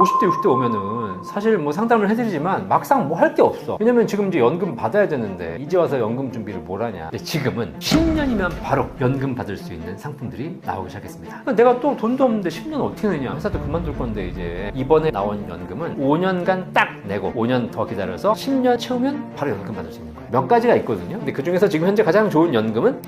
50대 60대 오면은 사실 뭐 상담을 해드리지만 막상 뭐 할 게 없어. 왜냐면 지금 이제 연금 받아야 되는데 이제 와서 연금 준비를 뭘 하냐. 근데 지금은 10년이면 바로 연금 받을 수 있는 상품들이 나오기 시작했습니다. 내가 또 돈도 없는데 10년 어떻게 내냐. 회사도 그만둘 건데 이제 이번에 나온 연금은 5년간 딱 내고 5년 더 기다려서 10년 채우면 바로 연금 받을 수 있는 거예요. 몇 가지가 있거든요. 근데 그 중에서 지금 현재 가장 좋은 연금은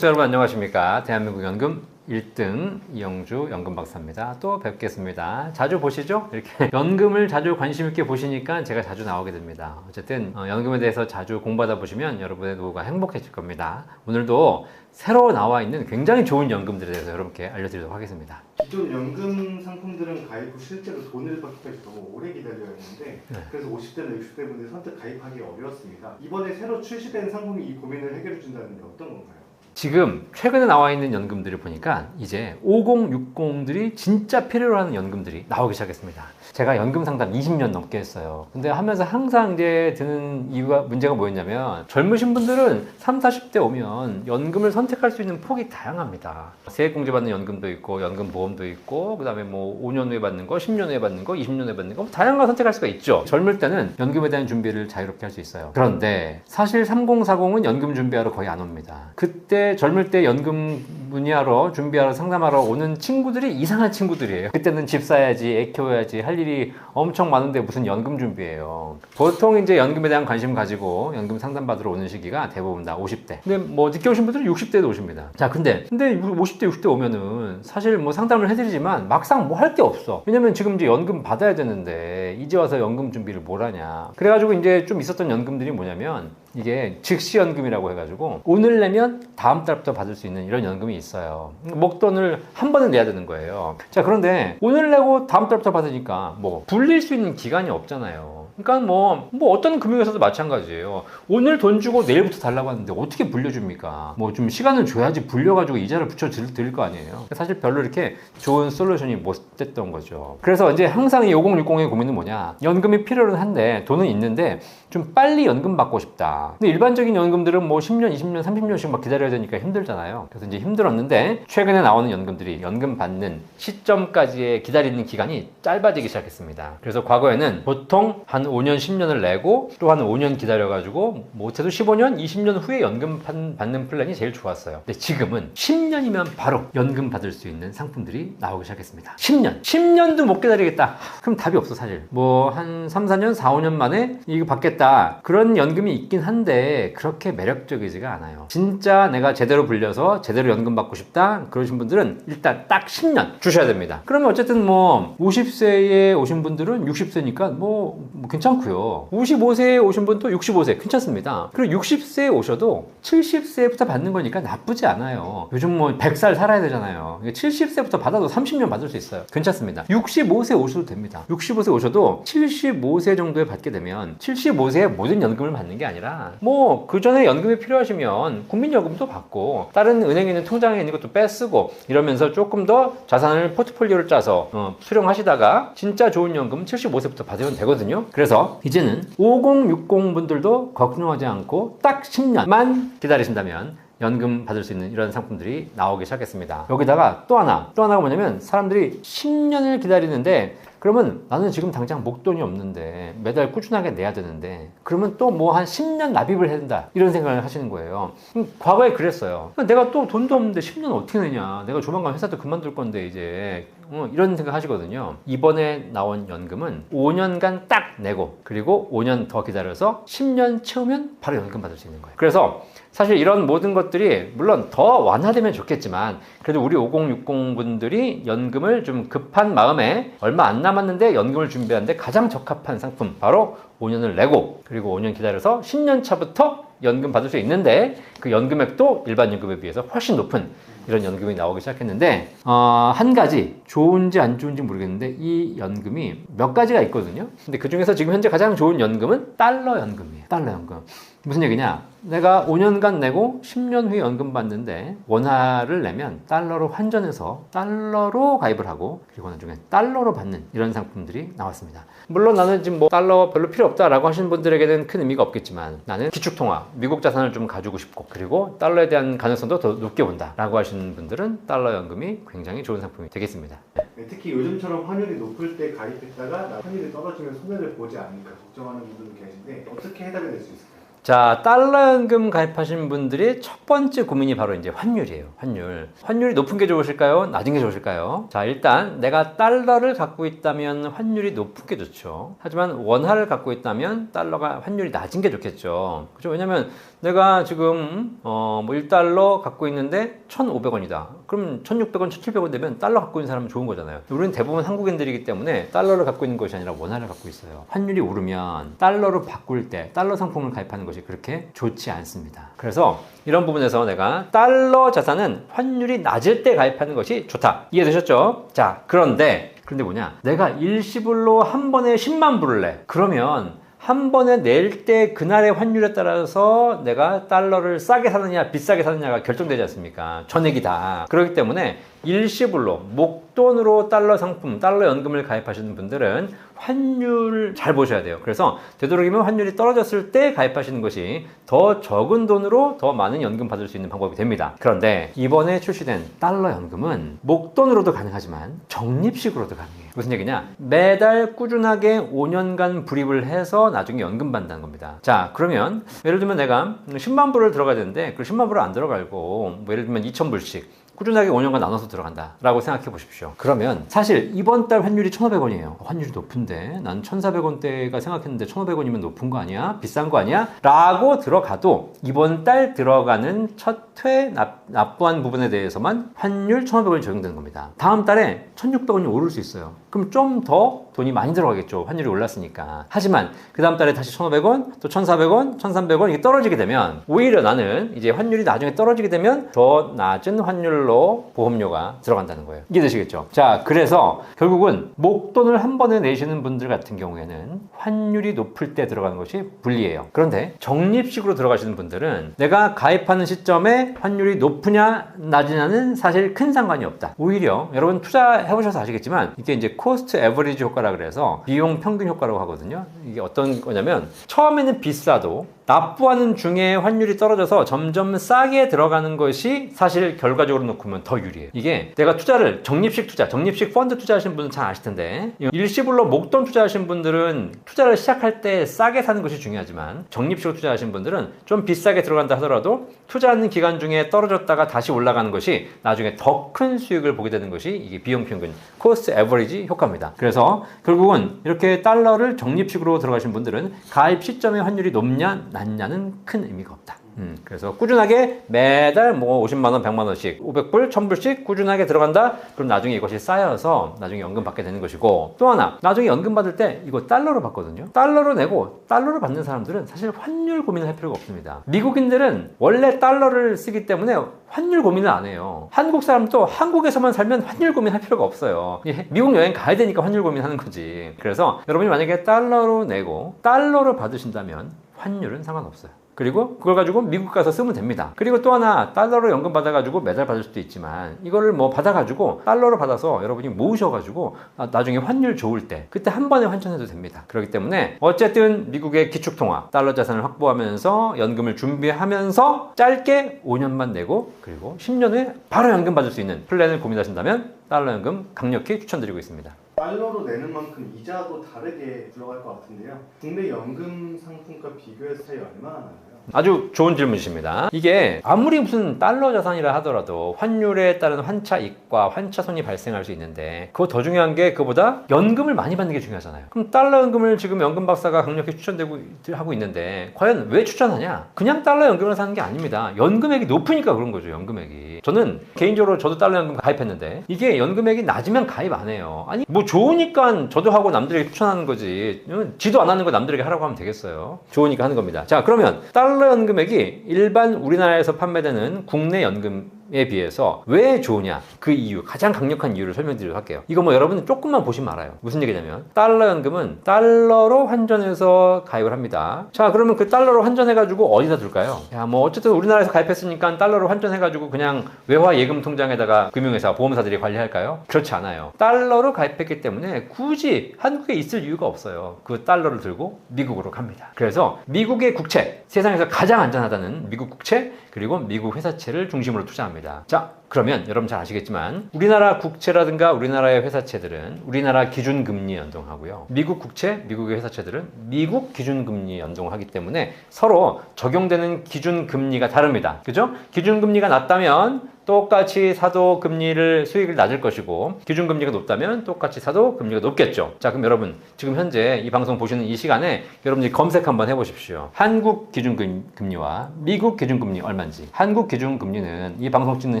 여러분 안녕하십니까. 대한민국 연금 1등 이영주 연금박사입니다. 또 뵙겠습니다. 자주 보시죠? 이렇게 연금을 자주 관심 있게 보시니까 제가 자주 나오게 됩니다. 어쨌든 연금에 대해서 자주 공부하다 보시면 여러분의 노후가 행복해질 겁니다. 오늘도 새로 나와 있는 굉장히 좋은 연금들에 대해서 여러분께 알려드리도록 하겠습니다. 기존 연금 상품들은 가입 후 실제로 돈을 받기까지 너무 오래 기다려야 했는데 그래서 50대나 60대 분들 선택 가입하기 어려웠습니다. 이번에 새로 출시된 상품이 이 고민을 해결해 준다는 게 어떤 건가요? 지금 최근에 나와 있는 연금들을 보니까 이제 5060들이 진짜 필요로 하는 연금들이 나오기 시작했습니다. 제가 연금 상담 20년 넘게 했어요. 근데 하면서 항상 이제 드는 문제가 뭐였냐면 젊으신 분들은 30, 40대 오면 연금을 선택할 수 있는 폭이 다양합니다. 세액공제 받는 연금도 있고 연금 보험도 있고 그 다음에 뭐 5년 후에 받는 거, 10년 후에 받는 거, 20년 후에 받는 거 다양한 거 선택할 수가 있죠. 젊을 때는 연금에 대한 준비를 자유롭게 할 수 있어요. 그런데 사실 3040은 연금 준비하러 거의 안 옵니다. 그때 젊을 때 연금 문의하러 준비하러 상담하러 오는 친구들이 이상한 친구들이에요. 그때는 집 사야지 애 키워야지 할 일이 엄청 많은데 무슨 연금 준비예요. 보통 이제 연금에 대한 관심 가지고 연금 상담 받으러 오는 시기가 대부분 다 50대. 근데 뭐 늦게 오신 분들은 60대도 오십니다. 자, 근데 50대 60대 오면은 사실 뭐 상담을 해드리지만 막상 뭐 할 게 없어. 왜냐면 지금 이제 연금 받아야 되는데 이제 와서 연금 준비를 뭘 하냐. 그래가지고 이제 좀 있었던 연금들이 뭐냐면 이게 즉시연금이라고 해가지고 오늘 내면 다음 달부터 받을 수 있는 이런 연금이 있어요. 목돈을 한 번에 내야 되는 거예요. 자, 그런데 오늘 내고 다음 달부터 받으니까 뭐 불릴 수 있는 기간이 없잖아요. 그러니까 뭐 어떤 금융에서도 마찬가지예요. 오늘 돈 주고 내일부터 달라고 하는데 어떻게 불려줍니까? 뭐 좀 시간을 줘야지 불려가지고 이자를 붙여 드릴 거 아니에요. 사실 별로 이렇게 좋은 솔루션이 못 됐던 거죠. 그래서 이제 항상 이 5060의 고민은 뭐냐? 연금이 필요는 한데 돈은 있는데 좀 빨리 연금 받고 싶다. 근데 일반적인 연금들은 뭐 10년, 20년, 30년씩 막 기다려야 되니까 힘들잖아요. 그래서 이제 힘들었는데 최근에 나오는 연금들이 연금 받는 시점까지의 기다리는 기간이 짧아지기 시작했습니다. 그래서 과거에는 보통 한 5년, 10년을 내고 또 한 5년 기다려가지고 못해도 15년, 20년 후에 연금 받는 플랜이 제일 좋았어요. 근데 지금은 10년이면 바로 연금 받을 수 있는 상품들이 나오기 시작했습니다. 10년도 못 기다리겠다. 그럼 답이 없어 사실. 뭐 한 3, 4년, 4, 5년 만에 이거 받겠다. 그런 연금이 있긴 한데 그렇게 매력적이지가 않아요. 진짜 내가 제대로 불려서 제대로 연금 받고 싶다. 그러신 분들은 일단 딱 10년 주셔야 됩니다. 그러면 어쨌든 뭐 50세에 오신 분들은 60세니까 뭐 괜찮고요. 55세에 오신 분도 65세 괜찮습니다. 그리고 60세에 오셔도 70세부터 받는 거니까 나쁘지 않아요. 요즘 뭐 100살 살아야 되잖아요. 70세부터 받아도 30년 받을 수 있어요. 괜찮습니다. 65세 오셔도 됩니다. 65세 오셔도 75세 정도에 받게 되면 75세에 모든 연금을 받는 게 아니라 뭐 그 전에 연금이 필요하시면 국민연금도 받고 다른 은행에 있는 통장에 있는 것도 빼쓰고 이러면서 조금 더 자산을 포트폴리오를 짜서 수령하시다가 진짜 좋은 연금은 75세부터 받으면 되거든요. 그래서 이제는 5060 분들도 걱정하지 않고 딱 10년만 기다리신다면 연금 받을 수 있는 이런 상품들이 나오기 시작했습니다. 여기다가 또 하나가 뭐냐면 사람들이 10년을 기다리는데 그러면 나는 지금 당장 목돈이 없는데 매달 꾸준하게 내야 되는데 그러면 또 뭐 한 10년 납입을 해야 된다 이런 생각을 하시는 거예요. 과거에 그랬어요. 내가 또 돈도 없는데 10년 어떻게 내냐. 내가 조만간 회사도 그만둘 건데 이제 이런 생각 하시거든요. 이번에 나온 연금은 5년간 딱 내고 그리고 5년 더 기다려서 10년 채우면 바로 연금 받을 수 있는 거예요. 그래서 사실 이런 모든 것들이 물론 더 완화되면 좋겠지만 그래도 우리 5060 분들이 연금을 좀 급한 마음에 얼마 안 남았는데 연금을 준비하는데 가장 적합한 상품 바로 5년을 내고 그리고 5년 기다려서 10년 차부터 연금 받을 수 있는데 그 연금액도 일반 연금에 비해서 훨씬 높은 이런 연금이 나오기 시작했는데 한 가지 좋은지 안 좋은지 모르겠는데 이 연금이 몇 가지가 있거든요. 근데 그 중에서 지금 현재 가장 좋은 연금은 달러 연금이에요. 달러 연금. 무슨 얘기냐? 내가 5년간 내고 10년 후에 연금 받는데 원화를 내면 달러로 환전해서 달러로 가입을 하고 그리고 나중에 달러로 받는 이런 상품들이 나왔습니다. 물론 나는 지금 뭐 달러 별로 필요 없다라고 하시는 분들에게는 큰 의미가 없겠지만 나는 기축통화, 미국 자산을 좀 가지고 싶고 그리고 달러에 대한 가능성도 더 높게 본다 라고 하시는 분들은 달러 연금이 굉장히 좋은 상품이 되겠습니다. 네, 특히 요즘처럼 환율이 높을 때 가입했다가 환율이 떨어지면 손해를 보지 않을까 걱정하는 분들도 계신데 어떻게 해답이 될 수 있을까요? 자, 달러 연금 가입하신 분들이 첫 번째 고민이 바로 이제 환율이에요. 환율이 높은 게 좋으실까요? 낮은 게 좋으실까요? 자, 일단 내가 달러를 갖고 있다면 환율이 높은 게 좋죠. 하지만 원화를 갖고 있다면 달러가 환율이 낮은 게 좋겠죠. 그죠? 왜냐면 내가 지금 뭐 1달러 갖고 있는데 1,500원이다. 그럼 1,600원, 1,700원 되면 달러 갖고 있는 사람은 좋은 거잖아요. 우리는 대부분 한국인들이기 때문에 달러를 갖고 있는 것이 아니라 원화를 갖고 있어요. 환율이 오르면 달러로 바꿀 때 달러 상품을 가입하는 것이 그렇게 좋지 않습니다. 그래서 이런 부분에서 내가 달러 자산은 환율이 낮을 때 가입하는 것이 좋다. 이해되셨죠? 자, 그런데 뭐냐? 내가 일시불로 한 번에 10만 불을 내. 그러면 한 번에 낼 때 그날의 환율에 따라서 내가 달러를 싸게 사느냐 비싸게 사느냐가 결정되지 않습니까? 전액이다. 그렇기 때문에 일시불로 목돈으로 달러 상품, 달러 연금을 가입하시는 분들은 환율 잘 보셔야 돼요. 그래서 되도록이면 환율이 떨어졌을 때 가입하시는 것이 더 적은 돈으로 더 많은 연금 받을 수 있는 방법이 됩니다. 그런데 이번에 출시된 달러 연금은 목돈으로도 가능하지만 적립식으로도 가능해요. 무슨 얘기냐? 매달 꾸준하게 5년간 불입을 해서 나중에 연금 받는다는 겁니다. 자, 그러면 예를 들면 내가 10만 불을 들어가야 되는데 그 10만 불을 안 들어가고 뭐 예를 들면 2,000불씩 꾸준하게 5년간 나눠서 들어간다 라고 생각해 보십시오. 그러면 사실 이번 달 환율이 1,500원이에요. 환율이 높은데 난 1,400원대가 생각했는데 1,500원이면 높은 거 아니야? 비싼 거 아니야? 라고 들어가도 이번 달 들어가는 첫 회 납부한 부분에 대해서만 환율 1,500원이 적용되는 겁니다. 다음 달에 1,600원이 오를 수 있어요. 그럼 좀 더 돈이 많이 들어가겠죠. 환율이 올랐으니까. 하지만 그 다음 달에 다시 1,500원, 또 1,400원, 1,300원 이게 떨어지게 되면 오히려 나는 이제 환율이 나중에 떨어지게 되면 더 낮은 환율로 보험료가 들어간다는 거예요. 이해되시겠죠? 자, 그래서 결국은 목돈을 한 번에 내시는 분들 같은 경우에는 환율이 높을 때 들어가는 것이 불리해요. 그런데 적립식으로 들어가시는 분들은 내가 가입하는 시점에 환율이 높으냐 낮으냐는 사실 큰 상관이 없다. 오히려 여러분 투자해보셔서 아시겠지만 이게 이제 코스트 에버리지 효과라 그래서 비용 평균 효과라고 하거든요. 이게 어떤 거냐면 처음에는 비싸도 납부하는 중에 환율이 떨어져서 점점 싸게 들어가는 것이 사실 결과적으로 놓고 보면 더 유리해요. 이게 내가 투자를 적립식 투자, 적립식 펀드 투자하시는 분은 잘 아실 텐데 일시불로 목돈 투자하시는 분들은 투자를 시작할 때 싸게 사는 것이 중요하지만 적립식으로 투자하시는 분들은 좀 비싸게 들어간다 하더라도 투자하는 기간 중에 떨어졌다가 다시 올라가는 것이 나중에 더 큰 수익을 보게 되는 것이 이게 비용 평균, 코스트 에버리지 효과입니다. 그래서 결국은 이렇게 달러를 적립식으로 들어가신 분들은 가입 시점에 환율이 높냐 낮냐는 큰 의미가 없다. 그래서 꾸준하게 매달 뭐 50만원, 100만원씩, 500불, 1000불씩 꾸준하게 들어간다? 그럼 나중에 이것이 쌓여서 나중에 연금 받게 되는 것이고 또 하나, 나중에 연금 받을 때 이거 달러로 받거든요. 달러로 내고 달러로 받는 사람들은 사실 환율 고민을 할 필요가 없습니다. 미국인들은 원래 달러를 쓰기 때문에 환율 고민을 안 해요. 한국 사람도 한국에서만 살면 환율 고민할 필요가 없어요. 미국 여행 가야 되니까 환율 고민하는 거지. 그래서 여러분이 만약에 달러로 내고 달러로 받으신다면 환율은 상관없어요. 그리고 그걸 가지고 미국 가서 쓰면 됩니다. 그리고 또 하나 달러로 연금 받아가지고 매달 받을 수도 있지만 이거를 뭐 받아가지고 달러로 받아서 여러분이 모으셔가지고 나중에 환율 좋을 때 그때 한 번에 환전해도 됩니다. 그렇기 때문에 어쨌든 미국의 기축통화 달러 자산을 확보하면서 연금을 준비하면서 짧게 5년만 내고 그리고 10년 후에 바로 연금 받을 수 있는 플랜을 고민하신다면 달러 연금 강력히 추천드리고 있습니다. 달러로 내는 만큼 이자도 다르게 들어갈 것 같은데요. 국내 연금 상품과 비교해서 차이 얼마나 나나요? 아주 좋은 질문이십니다. 이게 아무리 무슨 달러 자산이라 하더라도 환율에 따른 환차익과 환차손이 발생할 수 있는데 그거 더 중요한 게 그보다 연금을 많이 받는 게 중요하잖아요. 그럼 달러 연금을 지금 연금 박사가 강력히 추천되고 하고 있는데 과연 왜 추천하냐? 그냥 달러 연금을 사는 게 아닙니다. 연금액이 높으니까 그런 거죠. 연금액이. 저는 개인적으로 저도 달러 연금 가입했는데 이게 연금액이 낮으면 가입 안 해요. 아니 뭐 좋으니까 저도 하고 남들에게 추천하는 거지. 지도 안 하는 거 남들에게 하라고 하면 되겠어요. 좋으니까 하는 겁니다. 자, 그러면 달러 연금액이 일반 우리나라에서 판매되는 국내 연금 연금에 비해서 왜 좋으냐, 그 이유, 가장 강력한 이유를 설명드리도록 할게요. 이거 뭐 여러분 조금만 보시면 알아요. 무슨 얘기냐면 달러 연금은 달러로 환전해서 가입을 합니다. 자, 그러면 그 달러로 환전해가지고 어디다 둘까요? 야, 뭐 어쨌든 우리나라에서 가입했으니까 달러로 환전해가지고 그냥 외화 예금 통장에다가 금융회사, 보험사들이 관리할까요? 그렇지 않아요. 달러로 가입했기 때문에 굳이 한국에 있을 이유가 없어요. 그 달러를 들고 미국으로 갑니다. 그래서 미국의 국채, 세상에서 가장 안전하다는 미국 국채, 그리고 미국 회사채를 중심으로 투자합니다. 자, 그러면 여러분 잘 아시겠지만 우리나라 국채라든가 우리나라의 회사채들은 우리나라 기준금리 연동하고요. 미국 국채, 미국의 회사채들은 미국 기준금리 연동을 하기 때문에 서로 적용되는 기준금리가 다릅니다. 그죠? 기준금리가 낮다면 똑같이 사도 금리를 수익을 낮을 것이고 기준금리가 높다면 똑같이 사도 금리가 높겠죠. 자, 그럼 여러분 지금 현재 이 방송 보시는 이 시간에 여러분들이 검색 한번 해보십시오. 한국 기준금리와 미국 기준금리 얼마인지. 한국 기준금리는 이 방송 찍는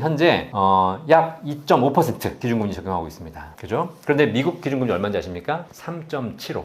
현재 약 2.5% 기준금리 적용하고 있습니다. 그죠? 그런데 미국 기준금리 얼마인지 아십니까? 3.75%.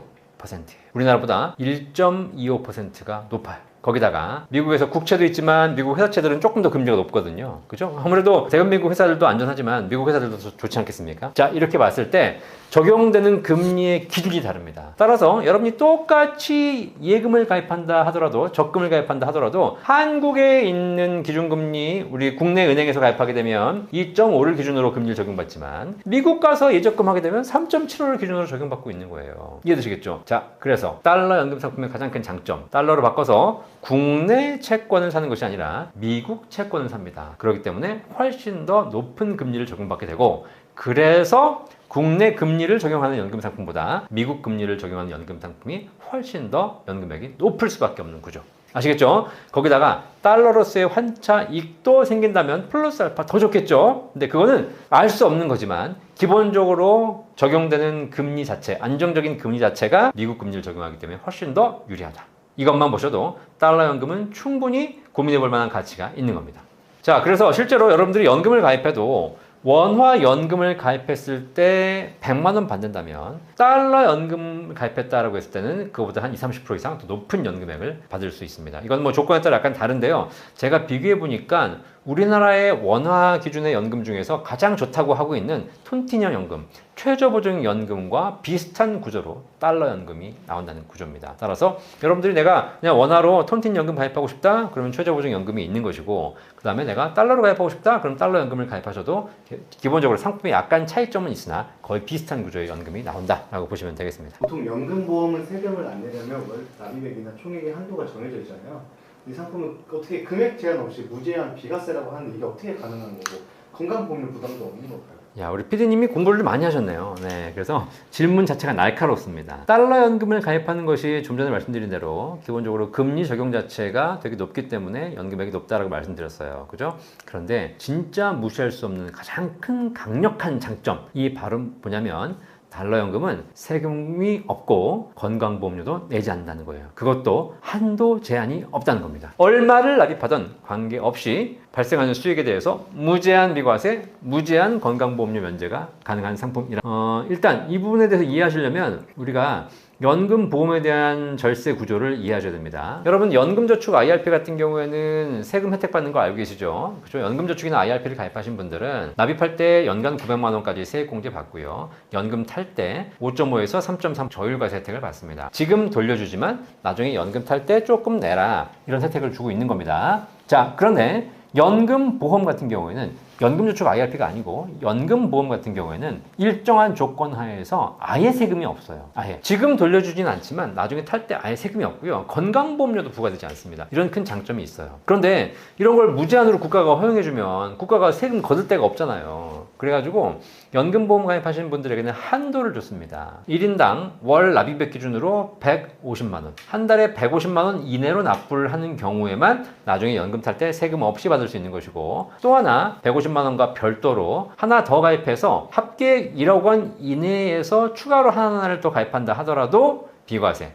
우리나라보다 1.25%가 높아요. 거기다가 미국에서 국채도 있지만 미국 회사채들은 조금 더 금리가 높거든요. 그죠? 아무래도 대한민국 회사들도 안전하지만 미국 회사들도 좋지 않겠습니까? 자, 이렇게 봤을 때 적용되는 금리의 기준이 다릅니다. 따라서 여러분이 똑같이 예금을 가입한다 하더라도 적금을 가입한다 하더라도 한국에 있는 기준금리 우리 국내 은행에서 가입하게 되면 2.5를 기준으로 금리를 적용받지만 미국 가서 예적금 하게 되면 3.75를 기준으로 적용받고 있는 거예요. 이해되시겠죠? 자, 그래서 달러 연금 상품의 가장 큰 장점, 달러를 바꿔서 국내 채권을 사는 것이 아니라 미국 채권을 삽니다. 그렇기 때문에 훨씬 더 높은 금리를 적용받게 되고, 그래서 국내 금리를 적용하는 연금 상품보다 미국 금리를 적용하는 연금 상품이 훨씬 더 연금액이 높을 수밖에 없는 구조. 아시겠죠? 거기다가 달러로서의 환차 이익도 생긴다면 플러스 알파 더 좋겠죠? 근데 그거는 알 수 없는 거지만 기본적으로 적용되는 금리 자체, 안정적인 금리 자체가 미국 금리를 적용하기 때문에 훨씬 더 유리하다. 이것만 보셔도 달러 연금은 충분히 고민해 볼 만한 가치가 있는 겁니다. 자, 그래서 실제로 여러분들이 연금을 가입해도 원화 연금을 가입했을 때 100만 원 받는다면 달러 연금 가입했다라고 했을 때는 그거보다 한 20, 30% 이상 더 높은 연금액을 받을 수 있습니다. 이건 뭐 조건에 따라 약간 다른데요. 제가 비교해 보니까 우리나라의 원화 기준의 연금 중에서 가장 좋다고 하고 있는 톤티년 연금, 최저보증 연금과 비슷한 구조로 달러 연금이 나온다는 구조입니다. 따라서 여러분들이 내가 그냥 원화로 톤틴 연금 가입하고 싶다? 그러면 최저보증 연금이 있는 것이고, 그 다음에 내가 달러로 가입하고 싶다? 그럼 달러 연금을 가입하셔도 기본적으로 상품에 약간 차이점은 있으나 거의 비슷한 구조의 연금이 나온다라고 보시면 되겠습니다. 보통 연금보험은 세금을 안 내려면 월 납입액이나 총액의 한도가 정해져 있잖아요. 이 상품은 어떻게 금액 제한 없이 무제한 비과세라고 하는데 이게 어떻게 가능한 거고 건강보험료 부담도 없는 걸까요? 야, 우리 PD님이 공부를 많이 하셨네요. 네, 그래서 질문 자체가 날카롭습니다. 달러 연금을 가입하는 것이 좀 전에 말씀드린 대로 기본적으로 금리 적용 자체가 되게 높기 때문에 연금액이 높다라고 말씀드렸어요. 그죠? 그런데 진짜 무시할 수 없는 가장 큰 강력한 장점이 바로 뭐냐면 달러 연금은 세금이 없고 건강보험료도 내지 않는다는 거예요. 그것도 한도 제한이 없다는 겁니다. 얼마를 납입하든 관계없이 발생하는 수익에 대해서 무제한 비과세, 무제한 건강보험료 면제가 가능한 상품이라. 일단 이 부분에 대해서 이해하시려면 우리가 연금 보험에 대한 절세 구조를 이해하셔야 됩니다. 여러분, 연금저축 IRP 같은 경우에는 세금 혜택 받는 거 알고 계시죠? 그렇죠? 연금저축이나 IRP를 가입하신 분들은 납입할 때 연간 900만 원까지 세액공제 받고요. 연금 탈 때 5.5에서 3.3 저율과세 혜택을 받습니다. 지금 돌려주지만 나중에 연금 탈 때 조금 내라, 이런 혜택을 주고 있는 겁니다. 자, 그런데 연금보험 같은 경우에는 연금저축 IRP가 아니고 연금보험 같은 경우에는 일정한 조건 하에서 아예 세금이 없어요. 아예. 지금 돌려주진 않지만 나중에 탈 때 아예 세금이 없고요. 건강보험료도 부과되지 않습니다. 이런 큰 장점이 있어요. 그런데 이런 걸 무제한으로 국가가 허용해주면 국가가 세금 거둘 데가 없잖아요. 그래가지고 연금보험 가입하시는 분들에게는 한도를 줬습니다. 1인당 월 납입액 기준으로 150만 원. 한 달에 150만 원 이내로 납부를 하는 경우에만 나중에 연금 탈 때 세금 없이 받을 수 있는 것이고, 또 하나 150만 원과 별도로 하나 더 가입해서 합계 1억 원 이내에서 추가로 하나를 또 가입한다 하더라도 비과세.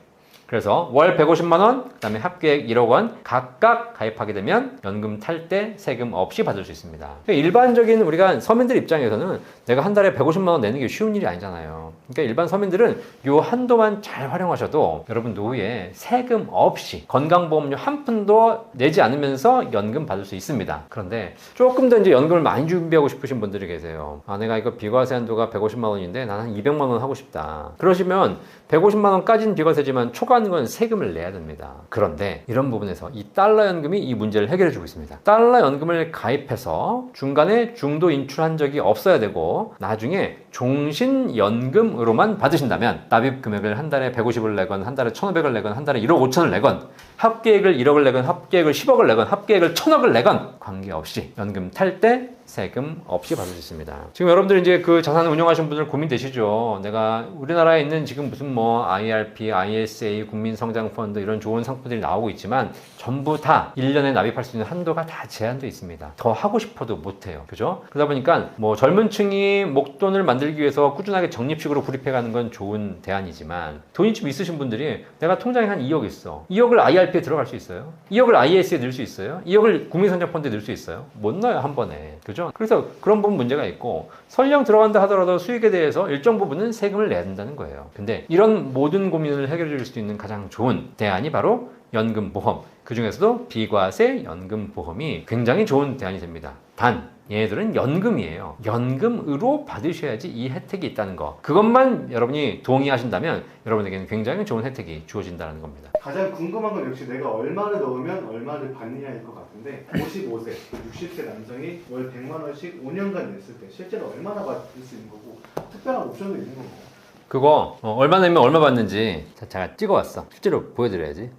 그래서 월 150만 원, 그다음에 합계액 1억 원 각각 가입하게 되면 연금 탈 때 세금 없이 받을 수 있습니다. 일반적인 우리가 서민들 입장에서는 내가 한 달에 150만 원 내는 게 쉬운 일이 아니잖아요. 그러니까 일반 서민들은 요 한도만 잘 활용하셔도 여러분 노후에 세금 없이 건강보험료 한 푼도 내지 않으면서 연금 받을 수 있습니다. 그런데 조금 더 이제 연금을 많이 준비하고 싶으신 분들이 계세요. 아, 내가 이거 비과세 한도가 150만 원인데 나는 한 200만 원 하고 싶다. 그러시면 150만 원까지는 비과세지만 초과하는 세금을 내야 됩니다. 그런데 이런 부분에서 이 달러 연금이 이 문제를 해결해 주고 있습니다. 달러 연금을 가입해서 중간에 중도 인출한 적이 없어야 되고 나중에 종신연금으로만 받으신다면 납입 금액을 한 달에 150을 내건 한 달에 1,500을 내건 한 달에 1억 5천을 내건 합계액을 1억을 내건 합계액을 10억을 내건 합계액을 1,000억을 내건 관계없이 연금 탈 때 세금 없이 받을 수 있습니다. 지금 여러분들 이제 그 자산 운용하시는 분들 고민되시죠? 내가 우리나라에 있는 지금 무슨 뭐 IRP, ISA, 국민성장펀드 이런 좋은 상품들이 나오고 있지만 전부 다 1년에 납입할 수 있는 한도가 다 제한되어 있습니다. 더 하고 싶어도 못해요. 그죠? 그러다 보니까 뭐 젊은 층이 목돈을 만들기 위해서 꾸준하게 적립식으로 구입해가는 건 좋은 대안이지만 돈이 좀 있으신 분들이 내가 통장에 한 2억 있어. 2억을 IRP에 들어갈 수 있어요? 2억을 IS에 넣을 수 있어요? 2억을 국민성장펀드에 넣을 수 있어요? 못 넣어요, 한 번에. 그죠? 그래서 그런 부분 문제가 있고 설령 들어간다 하더라도 수익에 대해서 일정 부분은 세금을 내야 된다는 거예요. 근데 이런 모든 고민을 해결해 줄 수 있는 가장 좋은 대안이 바로 연금보험. 그 중에서도 비과세 연금보험이 굉장히 좋은 대안이 됩니다. 단 얘네들은 연금이에요. 연금으로 받으셔야지 이 혜택이 있다는 거. 그것만 여러분이 동의하신다면 여러분에게는 굉장히 좋은 혜택이 주어진다는 겁니다. 가장 궁금한 건 역시 내가 얼마를 넣으면 얼마를 받느냐일 것 같은데 55세, 60세 남성이 월 100만 원씩 5년간 냈을 때 실제로 얼마나 받을 수 있는 거고 특별한 옵션도 있는 건가요? 그거 얼마 내면 얼마 받는지 제가 찍어왔어. 실제로 보여드려야지.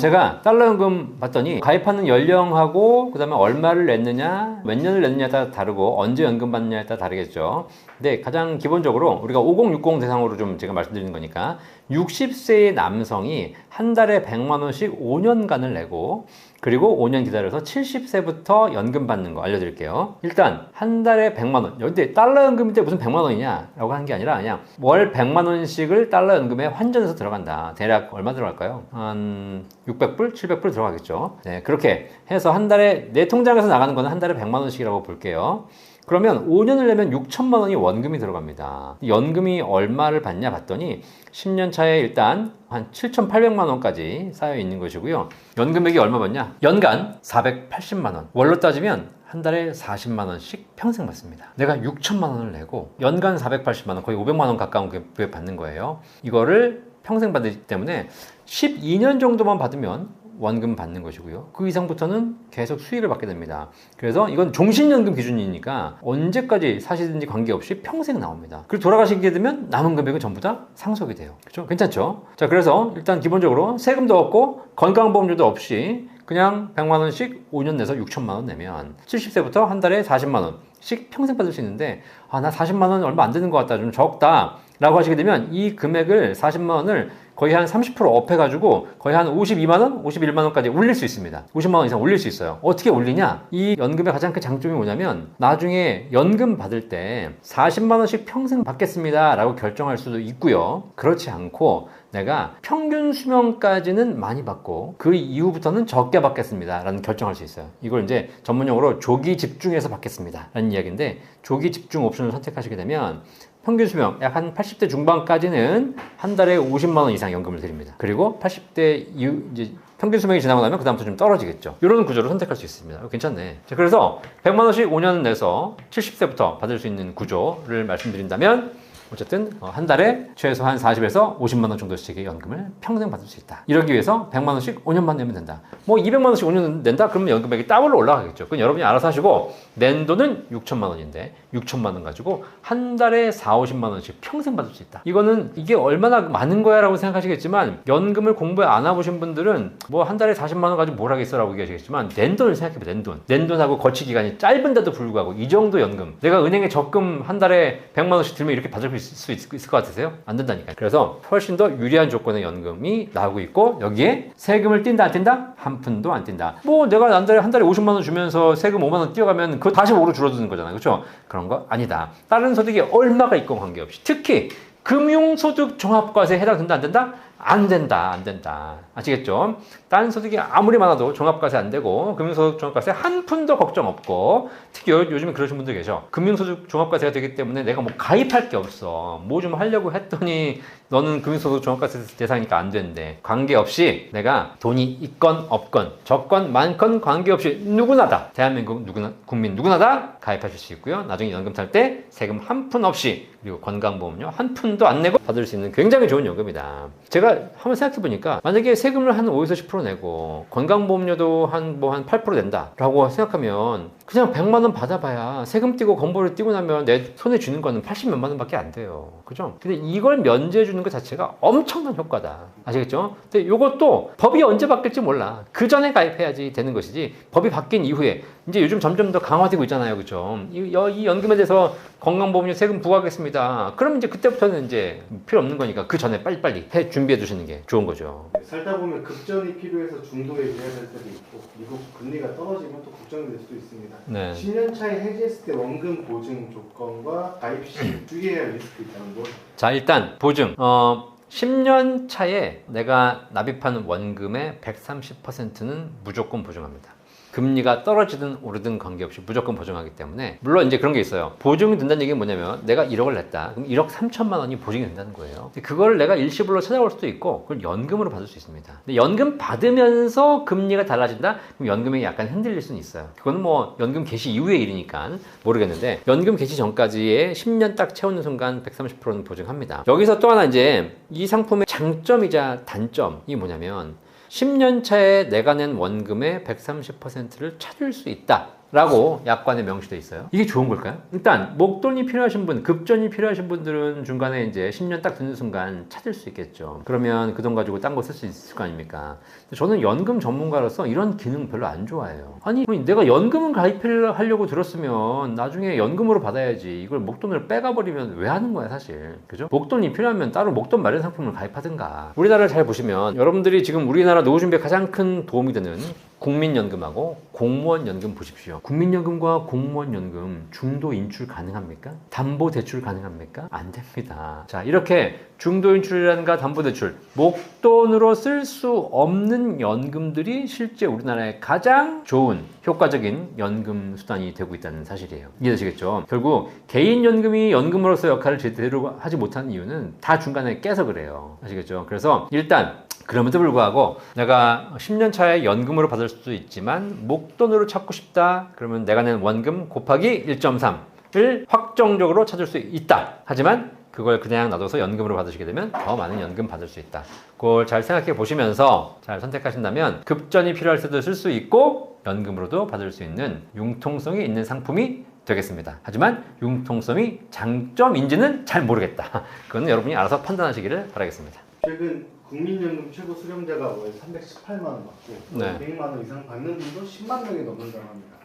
제가 달러 연금 봤더니 가입하는 연령하고 그 다음에 얼마를 냈느냐 몇 년을 냈느냐에 따라 다르고 언제 연금 받느냐에 따라 다르겠죠. 근데 가장 기본적으로 우리가 5060 대상으로 좀 제가 말씀드리는 거니까 60세의 남성이 한 달에 100만 원씩 5년간을 내고 그리고 5년 기다려서 70세부터 연금 받는 거 알려드릴게요. 일단 한 달에 100만 원. 근데 달러 연금인데 무슨 100만 원이냐 라고 하는 게 아니라 그냥 월 100만 원씩을 달러 연금에 환전해서 들어간다. 대략 얼마 들어갈까요? 한 600불? 700불 들어가겠죠. 네, 그렇게 해서 한 달에 내 통장에서 나가는 거는 한 달에 100만 원씩이라고 볼게요. 그러면 5년을 내면 6천만 원이 원금이 들어갑니다. 연금이 얼마를 받냐 봤더니 10년 차에 일단 한 7,800만 원까지 쌓여 있는 것이고요. 연금액이 얼마 받냐? 연간 480만 원. 월로 따지면 한 달에 40만 원씩 평생 받습니다. 내가 6천만 원을 내고 연간 480만 원, 거의 500만 원 가까운 그 받는 거예요. 이거를 평생 받기 때문에 12년 정도만 받으면 원금 받는 것이고요. 그 이상부터는 계속 수익을 받게 됩니다. 그래서 이건 종신연금 기준이니까 언제까지 사시든지 관계없이 평생 나옵니다. 그리고 돌아가시게 되면 남은 금액은 전부 다 상속이 돼요. 그렇죠? 괜찮죠? 자, 그래서 일단 기본적으로 세금도 없고 건강보험료도 없이 그냥 100만 원씩 5년 내서 6천만 원 내면 70세부터 한 달에 40만 원씩 평생 받을 수 있는데 나 40만 원 얼마 안 되는 것 같다. 좀 적다. 라고 하시게 되면 이 금액을 40만 원을 거의 한 30% 업해가지고 거의 한 52만 원, 51만 원까지 올릴 수 있습니다. 50만 원 이상 올릴 수 있어요. 어떻게 올리냐? 이 연금의 가장 큰 장점이 뭐냐면 나중에 연금 받을 때 40만 원씩 평생 받겠습니다 라고 결정할 수도 있고요. 그렇지 않고 내가 평균 수명까지는 많이 받고 그 이후부터는 적게 받겠습니다 라는 결정할 수 있어요. 이걸 이제 전문용어로 조기 집중해서 받겠습니다 라는 이야기인데 조기 집중 옵션을 선택하시게 되면 평균 수명 약 한 80대 중반까지는 한 달에 50만 원 이상 연금을 드립니다. 그리고 80대 이후 이제 평균 수명이 지나고 나면 그다음부터 좀 떨어지겠죠. 이런 구조를 선택할 수 있습니다. 괜찮네. 자, 그래서 100만 원씩 5년 내서 70세부터 받을 수 있는 구조를 말씀드린다면 어쨌든 한 달에 최소한 40에서 50만 원 정도씩의 연금을 평생 받을 수 있다. 이러기 위해서 100만 원씩 5년만 내면 된다. 뭐 200만 원씩 5년 낸다? 그러면 연금액이 더블로 올라가겠죠. 그건 여러분이 알아서 하시고 낸 돈은 6천만 원인데 6천만 원 가지고 한 달에 4, 50만 원씩 평생 받을 수 있다. 이거는 이게 얼마나 많은 거야 라고 생각하시겠지만 연금을 공부에 안 해보신 분들은 뭐 한 달에 40만 원 가지고 뭘 하겠어 라고 얘기하시겠지만 낸 돈을 생각해봐. 낸 돈하고 거치 기간이 짧은데도 불구하고 이 정도 연금 내가 은행에 적금 한 달에 100만 원씩 들면 이렇게 받을 수 있을 것 같으세요? 안 된다니까요. 그래서 훨씬 더 유리한 조건의 연금이 나오고 있고 여기에 세금을 띈다 안 띈다? 한 푼도 안 띈다. 뭐 내가 한 달에 50만 원 주면서 세금 5만 원 띄어가면 그거 다시 5로 줄어드는 거잖아요. 그렇죠? 그런 거 아니다. 다른 소득이 얼마가 있건 관계없이 특히 금융소득 종합과세에 해당된다 안 된다? 안 된다, 안 된다. 아시겠죠? 딴 소득이 아무리 많아도 종합과세 안 되고 금융소득 종합과세 한 푼도 걱정 없고, 특히 요즘에 그러신 분들 계셔. 금융소득 종합과세가 되기 때문에 내가 뭐 가입할 게 없어. 뭐 좀 하려고 했더니 너는 금융소득 종합과세 대상이니까 안 된대. 관계없이 내가 돈이 있건 없건 적건 많건 관계없이 누구나다, 대한민국 누구나, 국민 누구나다 가입하실 수 있고요. 나중에 연금 탈 때 세금 한 푼 없이, 그리고 건강보험료 한 푼도 안 내고 받을 수 있는 굉장히 좋은 연금이다. 제가 한번 생각해 보니까 만약에 세금을 한 5에서 10% 내고 건강보험료도 한 8% 낸다 라고 생각하면 그냥 100만 원 받아봐야 세금 떼고 건보료 떼고 나면 내 손에 쥐는 거는 80몇만 원밖에 안 돼요. 그죠? 근데 이걸 면제해 주는 것 자체가 엄청난 효과다. 아시겠죠? 근데 이것도 법이 언제 바뀔지 몰라. 그 전에 가입해야지 되는 것이지, 법이 바뀐 이후에 이제 요즘 점점 더 강화되고 있잖아요. 그죠? 이 연금에 대해서 건강보험료 세금 부과하겠습니다. 그럼 이제 그때부터는 이제 필요 없는 거니까 그 전에 빨리빨리 준비해 두시는 게 좋은 거죠. 살다 보면 급전이 필요해서 중도에 이래야 될 때도 있고, 미국 금리가 떨어지면 또 걱정이 될 수도 있습니다. 네. 10년 차에 해지했을 때 원금 보증 조건과 가입 시 주의해야 할 리스크 있다는 거. 자, 일단 보증. 10년 차에 내가 납입한 원금의 130%는 무조건 보증합니다. 금리가 떨어지든 오르든 관계없이 무조건 보증하기 때문에, 물론 이제 그런 게 있어요. 보증이 된다는 얘기는 뭐냐면 내가 1억을 냈다. 그럼 1억 3천만 원이 보증이 된다는 거예요. 그걸 내가 일시불로 찾아올 수도 있고, 그걸 연금으로 받을 수 있습니다. 근데 연금 받으면서 금리가 달라진다? 그럼 연금이 약간 흔들릴 수는 있어요. 그건 뭐 연금 개시 이후의 일이니까 모르겠는데, 연금 개시 전까지의 10년 딱 채우는 순간 130%는 보증합니다. 여기서 또 하나 이제 이 상품의 장점이자 단점이 뭐냐면, 10년 차에 내가 낸 원금의 130%를 찾을 수 있다 라고 약관에 명시되어 있어요. 이게 좋은 걸까요? 일단 목돈이 필요하신 분, 급전이 필요하신 분들은 중간에 이제 10년 딱 듣는 순간 찾을 수 있겠죠. 그러면 그 돈 가지고 딴 거 쓸 수 있을 거 아닙니까? 근데 저는 연금 전문가로서 이런 기능 별로 안 좋아해요. 아니, 내가 연금을 가입하려고 들었으면 나중에 연금으로 받아야지, 이걸 목돈을 빼가버리면 왜 하는 거야 사실. 그죠? 목돈이 필요하면 따로 목돈 마련 상품을 가입하든가. 우리나라를 잘 보시면 여러분들이 지금 우리나라 노후 준비에 가장 큰 도움이 되는 국민연금하고 공무원연금 보십시오. 국민연금과 공무원연금 중도 인출 가능합니까? 담보대출 가능합니까? 안 됩니다. 자, 이렇게 중도 인출이라든가 담보대출, 목돈으로 쓸 수 없는 연금들이 실제 우리나라의 가장 좋은 효과적인 연금 수단이 되고 있다는 사실이에요. 이해되시겠죠? 결국 개인연금이 연금으로서 역할을 제대로 하지 못하는 이유는 다 중간에 깨서 그래요. 아시겠죠? 그래서 일단 그럼에도 불구하고 내가 10년 차에 연금으로 받을 수도 있지만 목돈으로 찾고 싶다. 그러면 내가 낸 원금 곱하기 1.3을 확정적으로 찾을 수 있다. 하지만 그걸 그냥 놔둬서 연금으로 받으시게 되면 더 많은 연금 받을 수 있다. 그걸 잘 생각해 보시면서 잘 선택하신다면 급전이 필요할 때도 쓸 수 있고 연금으로도 받을 수 있는 융통성이 있는 상품이 되겠습니다. 하지만 융통성이 장점인지는 잘 모르겠다. 그건 여러분이 알아서 판단하시기를 바라겠습니다. 최근 국민연금 최고 수령자가 월 318만 원 받고, 네. 100만 원 이상 받는 분도 10만 명이 넘는다고 합니다.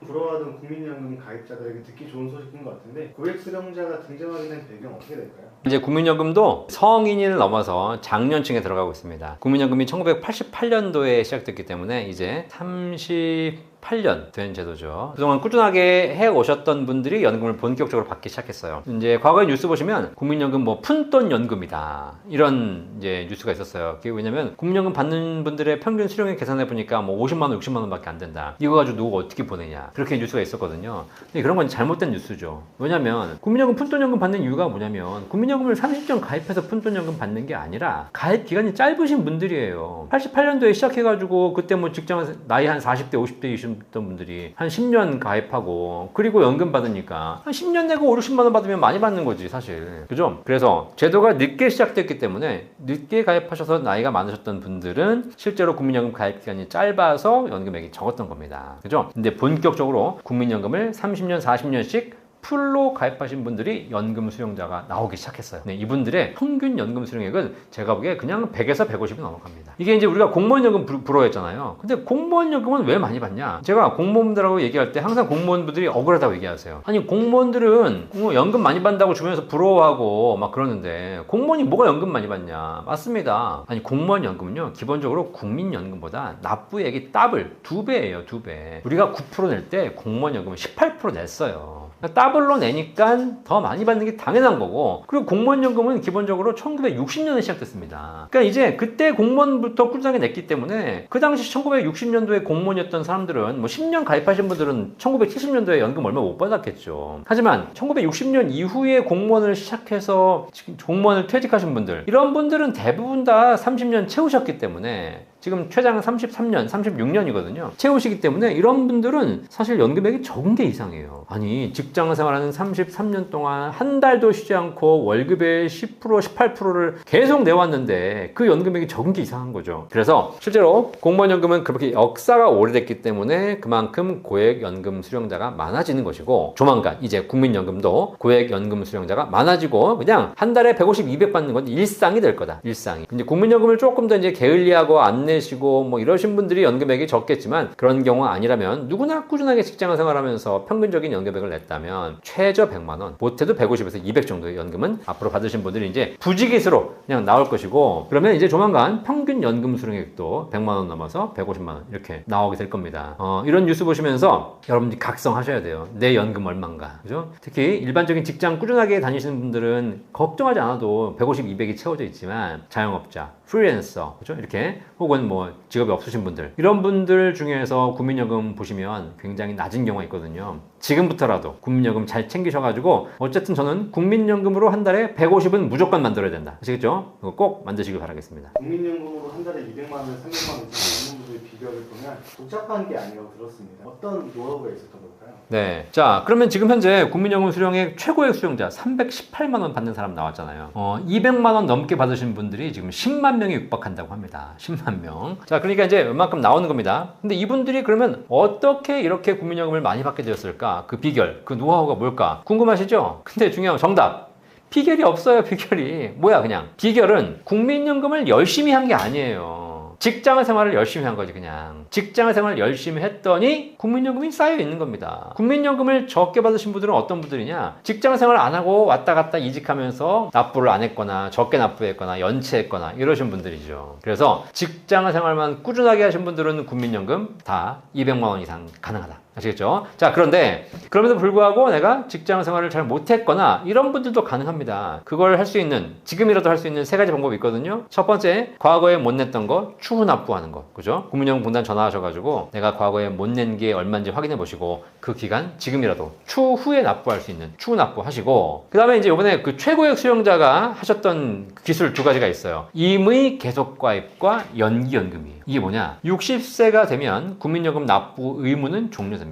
부러워하던 국민연금 가입자들에게 듣기 좋은 소식인 것 같은데, 고액 수령자가 등장하게 된 배경 어떻게 될까요? 이제 국민연금도 성인을 넘어서 장년층에 들어가고 있습니다. 국민연금이 1988년도에 시작됐기 때문에 이제 38년 된 제도죠. 그동안 꾸준하게 해 오셨던 분들이 연금을 본격적으로 받기 시작했어요. 이제 과거에 뉴스 보시면 국민연금 뭐 푼돈 연금이다 이런 이제 뉴스가 있었어요. 그게 왜냐면 국민연금 받는 분들의 평균 수령액 계산해 보니까 뭐 50만 원, 60만 원밖에 안 된다. 이거 가지고 누가 어떻게 보내냐, 그렇게 뉴스가 있었거든요. 근데 그런 건 잘못된 뉴스죠. 왜냐면 국민연금 푼돈 연금 받는 이유가 뭐냐면, 국민연금을 30년 가입해서 푼돈 연금 받는 게 아니라 가입 기간이 짧으신 분들이에요. 88년도에 시작해가지고 그때 뭐 직장 나이 한 40대, 50대이신 분들이 한 10년 가입하고 그리고 연금 받으니까 한 10년 내고 5, 60만 원 받으면 많이 받는 거지 사실. 그죠? 그래서 제도가 늦게 시작됐기 때문에 늦게 가입하셔서 나이가 많으셨던 분들은 실제로 국민연금 가입 기간이 짧아서 연금액이 적었던 겁니다. 그죠? 근데 본격적으로 국민연금을 30년, 40년씩 풀로 가입하신 분들이 연금 수령자가 나오기 시작했어요. 네, 이분들의 평균 연금 수령액은 제가 보기에 그냥 100에서 150이 넘어갑니다. 이게 이제 우리가 공무원연금 부러워했잖아요. 근데 공무원연금은 왜 많이 받냐? 제가 공무원들하고 얘기할 때 항상 공무원분들이 억울하다고 얘기하세요. 아니, 공무원들은 연금 많이 받는다고 주변에서 부러워하고 막 그러는데 공무원이 뭐가 연금 많이 받냐? 맞습니다. 아니, 공무원 연금은요, 기본적으로 국민연금보다 납부액이 더블, 2배예요, 2배. 우리가 9% 낼 때 공무원 연금은 18% 냈어요. 더블로 내니까 더 많이 받는 게 당연한 거고, 그리고 공무원연금은 기본적으로 1960년에 시작됐습니다. 그러니까 이제 그때 공무원부터 꾸준하게 냈기 때문에 그 당시 1960년도에 공무원이었던 사람들은 뭐 10년 가입하신 분들은 1970년도에 연금 얼마 못 받았겠죠. 하지만 1960년 이후에 공무원을 시작해서 지금 공무원을 퇴직하신 분들, 이런 분들은 대부분 다 30년 채우셨기 때문에, 지금 최장 33년, 36년이거든요. 채우시기 때문에 이런 분들은 사실 연금액이 적은 게 이상해요. 아니, 직장 생활하는 33년 동안 한 달도 쉬지 않고 월급의 10%, 18%를 계속 내왔는데 그 연금액이 적은 게 이상한 거죠. 그래서 실제로 공무원연금은 그렇게 역사가 오래됐기 때문에 그만큼 고액연금 수령자가 많아지는 것이고, 조만간 이제 국민연금도 고액연금 수령자가 많아지고 그냥 한 달에 150, 200 받는 건 일상이 될 거다. 일상이. 근데 국민연금을 조금 더 이제 게을리하고 안 내시고 뭐 이러신 분들이 연금액이 적겠지만, 그런 경우 아니라면 누구나 꾸준하게 직장 생활하면서 평균적인 연금액을 냈다면 최저 100만 원, 못해도 150에서 200 정도의 연금은 앞으로 받으신 분들이 이제 부지기수로 그냥 나올 것이고, 그러면 이제 조만간 평균 연금 수령액도 100만 원 넘어서 150만 원 이렇게 나오게 될 겁니다. 이런 뉴스 보시면서 여러분들이 각성하셔야 돼요. 내 연금 얼마인가, 그죠? 특히 일반적인 직장 꾸준하게 다니시는 분들은 걱정하지 않아도 150, 200이 채워져 있지만, 자영업자, 프리랜서, 그죠? 이렇게, 혹은 뭐 직업이 없으신 분들, 이런 분들 중에서 국민연금 보시면 굉장히 낮은 경우가 있거든요. 지금부터라도 국민연금 잘 챙기셔가지고, 어쨌든 저는 국민연금으로 한 달에 150은 무조건 만들어야 된다. 아시겠죠? 그거 꼭 만드시길 바라겠습니다. 국민연금으로 한 달에 200만 원, 300만 원 이상 받는 분들의 비교를 보면 복잡한 게 아니라고 들었습니다. 어떤 노하우가 있었던 걸까요? 네. 자, 그러면 지금 현재 국민연금 수령액 최고액 수령자 318만 원 받는 사람 나왔잖아요. 200만 원 넘게 받으신 분들이 지금 10만 명이 육박한다고 합니다. 10만 명. 자, 그러니까 이제 웬만큼 나오는 겁니다. 근데 이분들이 그러면 어떻게 이렇게 국민연금을 많이 받게 되었을까? 그 비결, 그 노하우가 뭘까? 궁금하시죠? 근데 중요한 건 정답. 비결이 없어요, 비결이. 뭐야, 그냥. 비결은 국민연금을 열심히 한 게 아니에요. 직장 생활을 열심히 한 거지, 그냥. 직장 생활을 열심히 했더니 국민연금이 쌓여 있는 겁니다. 국민연금을 적게 받으신 분들은 어떤 분들이냐? 직장 생활 안 하고 왔다 갔다 이직하면서 납부를 안 했거나 적게 납부했거나 연체했거나 이러신 분들이죠. 그래서 직장 생활만 꾸준하게 하신 분들은 국민연금 다 200만 원 이상 가능하다. 아시겠죠? 자, 그런데 그럼에도 불구하고 내가 직장 생활을 잘 못했거나 이런 분들도 가능합니다. 그걸 할 수 있는, 지금이라도 할 수 있는 세 가지 방법이 있거든요. 첫 번째, 과거에 못 냈던 거 추후 납부하는 거, 그죠? 국민연금공단 전화하셔가지고 내가 과거에 못 낸 게 얼마인지 확인해 보시고 그 기간 지금이라도 추후에 납부할 수 있는 추후 납부하시고, 그 다음에 이제 이번에 그 최고액 수령자가 하셨던 기술 두 가지가 있어요. 임의 계속가입과 연기연금이에요. 이게 뭐냐? 60세가 되면 국민연금 납부 의무는 종료됩니다.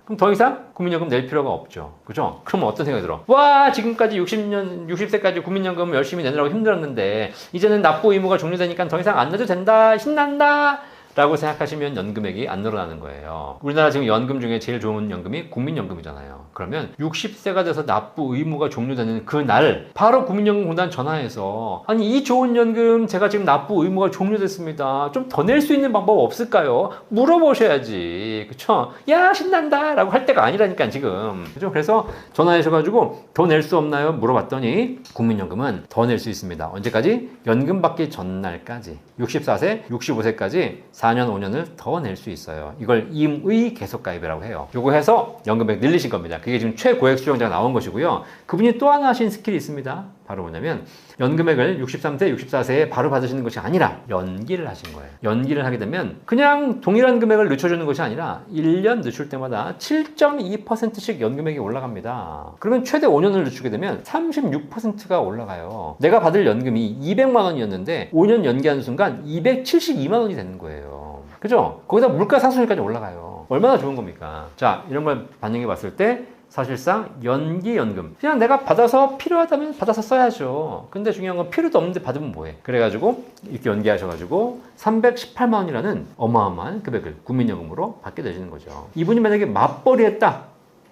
그럼 더 이상 국민연금 낼 필요가 없죠. 그죠? 그럼 어떤 생각이 들어? 와, 지금까지 60세까지 국민연금 열심히 내느라고 힘들었는데 이제는 납부 의무가 종료되니까 더 이상 안 내도 된다, 신난다 라고 생각하시면 연금액이 안 늘어나는 거예요. 우리나라 지금 연금 중에 제일 좋은 연금이 국민연금이잖아요. 그러면 60세가 돼서 납부 의무가 종료되는 그 날 바로 국민연금공단 전화해서, 아니 이 좋은 연금 제가 지금 납부 의무가 종료됐습니다. 좀 더 낼 수 있는 방법 없을까요? 물어보셔야지. 그쵸? 야, 신난다 라고 할 때가 아니라니까 지금. 그죠? 그래서 전화하셔가지고 더 낼 수 없나요? 물어봤더니 국민연금은 더 낼 수 있습니다. 언제까지? 연금 받기 전날까지. 64세, 65세까지 4년, 5년을 더 낼 수 있어요. 이걸 임의 계속가입이라고 해요. 요거 해서 연금액 늘리신 겁니다. 그게 지금 최고액 수령자가 나온 것이고요. 그분이 또 하나 하신 스킬이 있습니다. 바로 뭐냐면 연금액을 63세, 64세에 바로 받으시는 것이 아니라 연기를 하신 거예요. 연기를 하게 되면 그냥 동일한 금액을 늦춰주는 것이 아니라 1년 늦출 때마다 7.2%씩 연금액이 올라갑니다. 그러면 최대 5년을 늦추게 되면 36%가 올라가요. 내가 받을 연금이 200만 원이었는데 5년 연기하는 순간 272만 원이 되는 거예요. 그죠? 거기다 물가 상승률까지 올라가요. 얼마나 좋은 겁니까? 자, 이런 걸 반영해 봤을 때 사실상 연기연금, 그냥 내가 받아서 필요하다면 받아서 써야죠. 근데 중요한 건 필요도 없는데 받으면 뭐해? 그래가지고 이렇게 연기하셔가지고 318만 원이라는 어마어마한 금액을 국민연금으로 받게 되시는 거죠. 이분이 만약에 맞벌이 했다,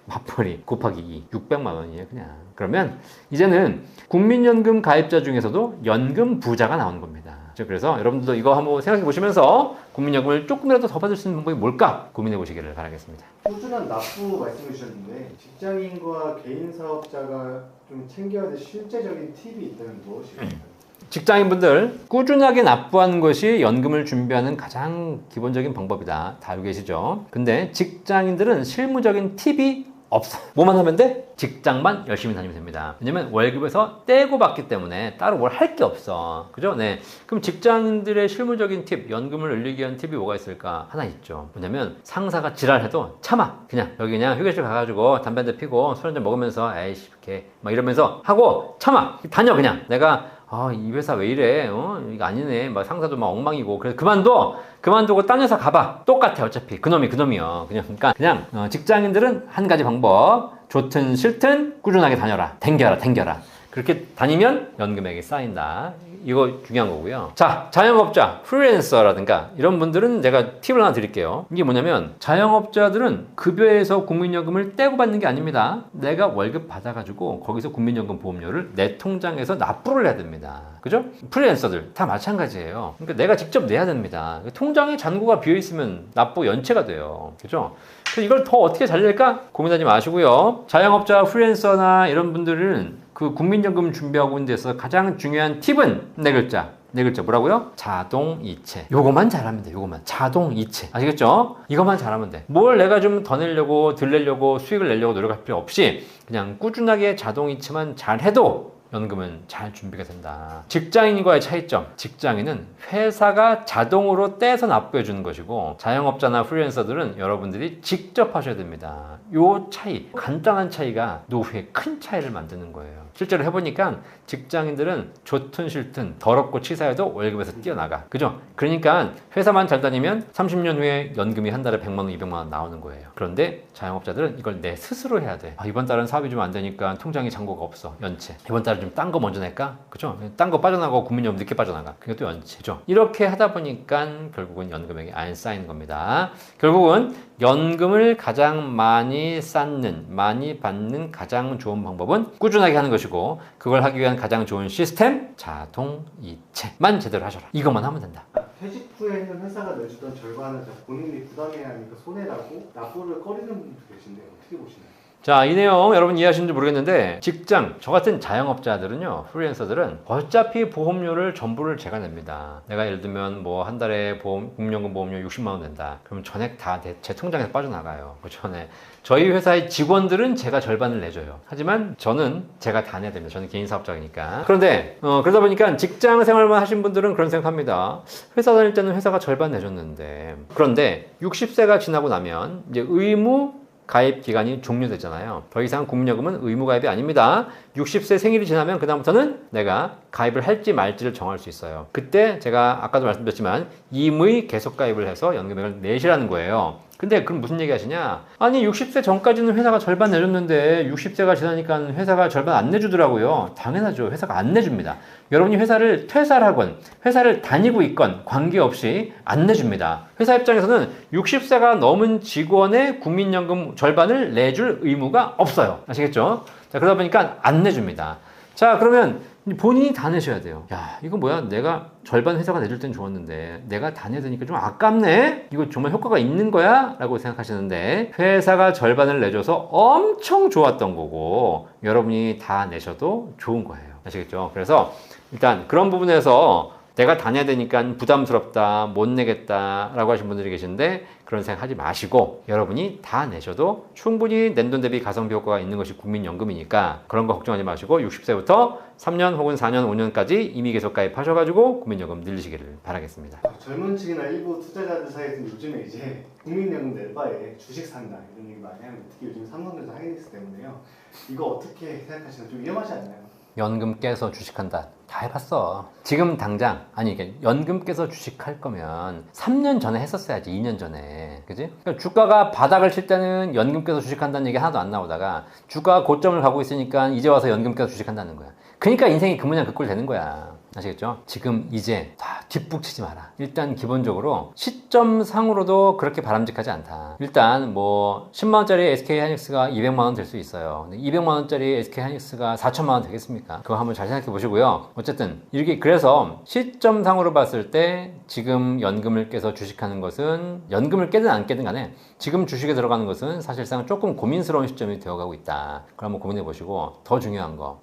맞벌이 곱하기 2, 600만 원이에요 그냥. 그러면 이제는 국민연금 가입자 중에서도 연금 부자가 나오는 겁니다. 그래서 여러분들도 이거 한번 생각해 보시면서 국민연금을 조금이라도 더 받을 수 있는 방법이 뭘까 고민해 보시기를 바라겠습니다. 꾸준한 납부 말씀해 주셨는데, 직장인과 개인 사업자가 좀 챙겨야 될 실제적인 팁이 있다면 무엇일까요? 직장인분들 꾸준하게 납부하는 것이 연금을 준비하는 가장 기본적인 방법이다. 다 알고 계시죠? 근데 직장인들은 실무적인 팁이 없어. 뭐만 하면 돼? 직장만 열심히 다니면 됩니다. 왜냐면 월급에서 떼고 받기 때문에 따로 뭘 할 게 없어. 그죠? 네. 그럼 직장인들의 실무적인 팁, 연금을 늘리기 위한 팁이 뭐가 있을까? 하나 있죠. 뭐냐면 상사가 지랄해도 참아. 그냥 여기 그냥 휴게실 가가지고 담배 한 대 피고 술 한잔 먹으면서 에이씨 이렇게 막 이러면서 하고 참아. 다녀 그냥. 내가 이 회사 왜 이래? 이거 아니네. 막 상사도 막 엉망이고. 그래서 그만두고 딴 회사 가봐. 똑같아. 어차피. 그놈이요. 그냥 직장인들은 한 가지 방법. 좋든 싫든 꾸준하게 다녀라. 댕겨라. 그렇게 다니면 연금액이 쌓인다. 이거 중요한 거고요. 자, 자영업자, 프리랜서라든가 이런 분들은 제가 팁을 하나 드릴게요. 이게 뭐냐면 자영업자들은 급여에서 국민연금을 떼고 받는 게 아닙니다. 내가 월급 받아가지고 거기서 국민연금 보험료를 내 통장에서 납부를 해야 됩니다. 그죠? 프리랜서들 다 마찬가지예요. 그러니까 내가 직접 내야 됩니다. 통장에 잔고가 비어있으면 납부 연체가 돼요. 그죠? 그래서 이걸 더 어떻게 잘 낼까? 고민하지 마시고요. 자영업자, 프리랜서나 이런 분들은 그 국민연금 준비하고 있는 데서 가장 중요한 팁은 네 글자 뭐라고요? 자동이체. 요거만 잘하면 돼. 자동이체. 아시겠죠? 이것만 잘하면 돼. 뭘 내가 좀 더 내려고 덜 내려고 수익을 내려고 노력할 필요 없이 그냥 꾸준하게 자동이체만 잘해도 연금은 잘 준비가 된다. 직장인과의 차이점. 직장인은 회사가 자동으로 떼서 납부해 주는 것이고 자영업자나 프리랜서들은 여러분들이 직접 하셔야 됩니다. 요 차이, 간단한 차이가 노후에 큰 차이를 만드는 거예요. 실제로 해보니까 직장인들은 좋든 싫든 더럽고 치사해도 월급에서 뛰어나가. 그죠? 그러니까 회사만 잘 다니면 30년 후에 연금이 한 달에 100만 원, 200만 원 나오는 거예요. 그런데 자영업자들은 이걸 내 스스로 해야 돼. 이번 달은 사업이 좀 안 되니까 통장에 잔고가 없어. 연체. 이번 달은 좀 딴 거 먼저 낼까? 그죠? 딴 거 빠져나가고 국민연금 늦게 빠져나가. 그게 또 연체죠. 이렇게 하다 보니까 결국은 연금액이 안 쌓이는 겁니다. 결국은 연금을 가장 많이 쌓는, 많이 받는 가장 좋은 방법은 꾸준하게 하는 것이고 그걸 하기 위한 가장 좋은 시스템 자동이체만 제대로 하셔라. 이것만 하면 된다. 퇴직 후에는 회사가 내주던 절반을 본인이 부담해야 하니까 손해라고 납부를 꺼리는 분도 계신데 어떻게 보시나요? 자, 이 내용 여러분 이해하시는지 모르겠는데 직장, 저 같은 자영업자들은요, 프리랜서들은 어차피 보험료를 전부를 제가 냅니다. 내가 예를 들면 뭐 한 달에 국민연금 보험료 60만 원 낸다. 그러면 전액 다 제 통장에서 빠져나가요. 그렇죠? 네. 저희 회사의 직원들은 제가 절반을 내줘요. 하지만 저는 제가 다 내야 됩니다. 저는 개인 사업자이니까. 그런데 그러다 보니까 직장 생활만 하신 분들은 그런 생각합니다. 회사 다닐 때는 회사가 절반 내줬는데 그런데 60세가 지나고 나면 이제 의무 가입 기간이 종료되잖아요. 더 이상 국민연금은 의무 가입이 아닙니다. 60세 생일이 지나면 그다음부터는 내가 가입을 할지 말지를 정할 수 있어요. 그때 제가 아까도 말씀드렸지만 임의 계속 가입을 해서 연금액을 내시라는 거예요. 근데 그럼 무슨 얘기 하시냐? 아니 60세 전까지는 회사가 절반 내줬는데 60세가 지나니까 회사가 절반 안 내주더라고요. 당연하죠. 회사가 안 내줍니다. 여러분이 회사를 퇴사를 하건 회사를 다니고 있건 관계없이 안 내줍니다. 회사 입장에서는 60세가 넘은 직원의 국민연금 절반을 내줄 의무가 없어요. 아시겠죠? 자, 그러다 보니까 안 내줍니다. 자, 그러면 본인이 다 내셔야 돼요. 야, 이거 뭐야? 내가 절반 회사가 내줄 땐 좋았는데 내가 다 내야 되니까 좀 아깝네? 이거 정말 효과가 있는 거야? 라고 생각하시는데 회사가 절반을 내줘서 엄청 좋았던 거고 여러분이 다 내셔도 좋은 거예요. 아시겠죠? 그래서 일단 그런 부분에서 내가 다 내야 되니까 부담스럽다, 못 내겠다 라고 하신 분들이 계신데 그런 생각 하지 마시고 여러분이 다 내셔도 충분히 낸 돈 대비 가성비 효과가 있는 것이 국민연금이니까 그런 거 걱정하지 마시고 60세부터 3년 혹은 4년, 5년까지 임의 계속 가입하셔가지고 국민연금 늘리시기를 바라겠습니다. 젊은 층이나 일부 투자자들 사이에서는 요즘에 이제 국민연금 낼 바에 주식 산다 이런 얘기 많이 하는데 특히 요즘 삼성전자 하이닉스 때문에요. 이거 어떻게 생각하시나요? 좀 위험하지 않나요? 연금 깨서 주식한다. 다 해봤어. 지금 당장 아니 연금 깨서 주식할 거면 3년 전에 했었어야지. 2년 전에. 그지? 그러니까 주가가 바닥을 칠 때는 연금 깨서 주식한다는 얘기 하나도 안 나오다가 주가가 고점을 가고 있으니까 이제 와서 연금 깨서 주식한다는 거야. 그러니까 인생이 그 모양 그 꼴 되는 거야. 아시겠죠? 지금 이제 다 뒷북치지 마라. 일단 기본적으로 시점상으로도 그렇게 바람직하지 않다. 일단 뭐 10만원짜리 SK하이닉스가 200만원 될 수 있어요. 근데 200만원짜리 SK하이닉스가 4천만원 되겠습니까? 그거 한번 잘 생각해 보시고요. 어쨌든 이렇게 그래서 시점상으로 봤을 때 지금 연금을 깨서 주식하는 것은 연금을 깨든 안 깨든 간에 지금 주식에 들어가는 것은 사실상 조금 고민스러운 시점이 되어가고 있다. 그럼 한번 고민해 보시고 더 중요한 거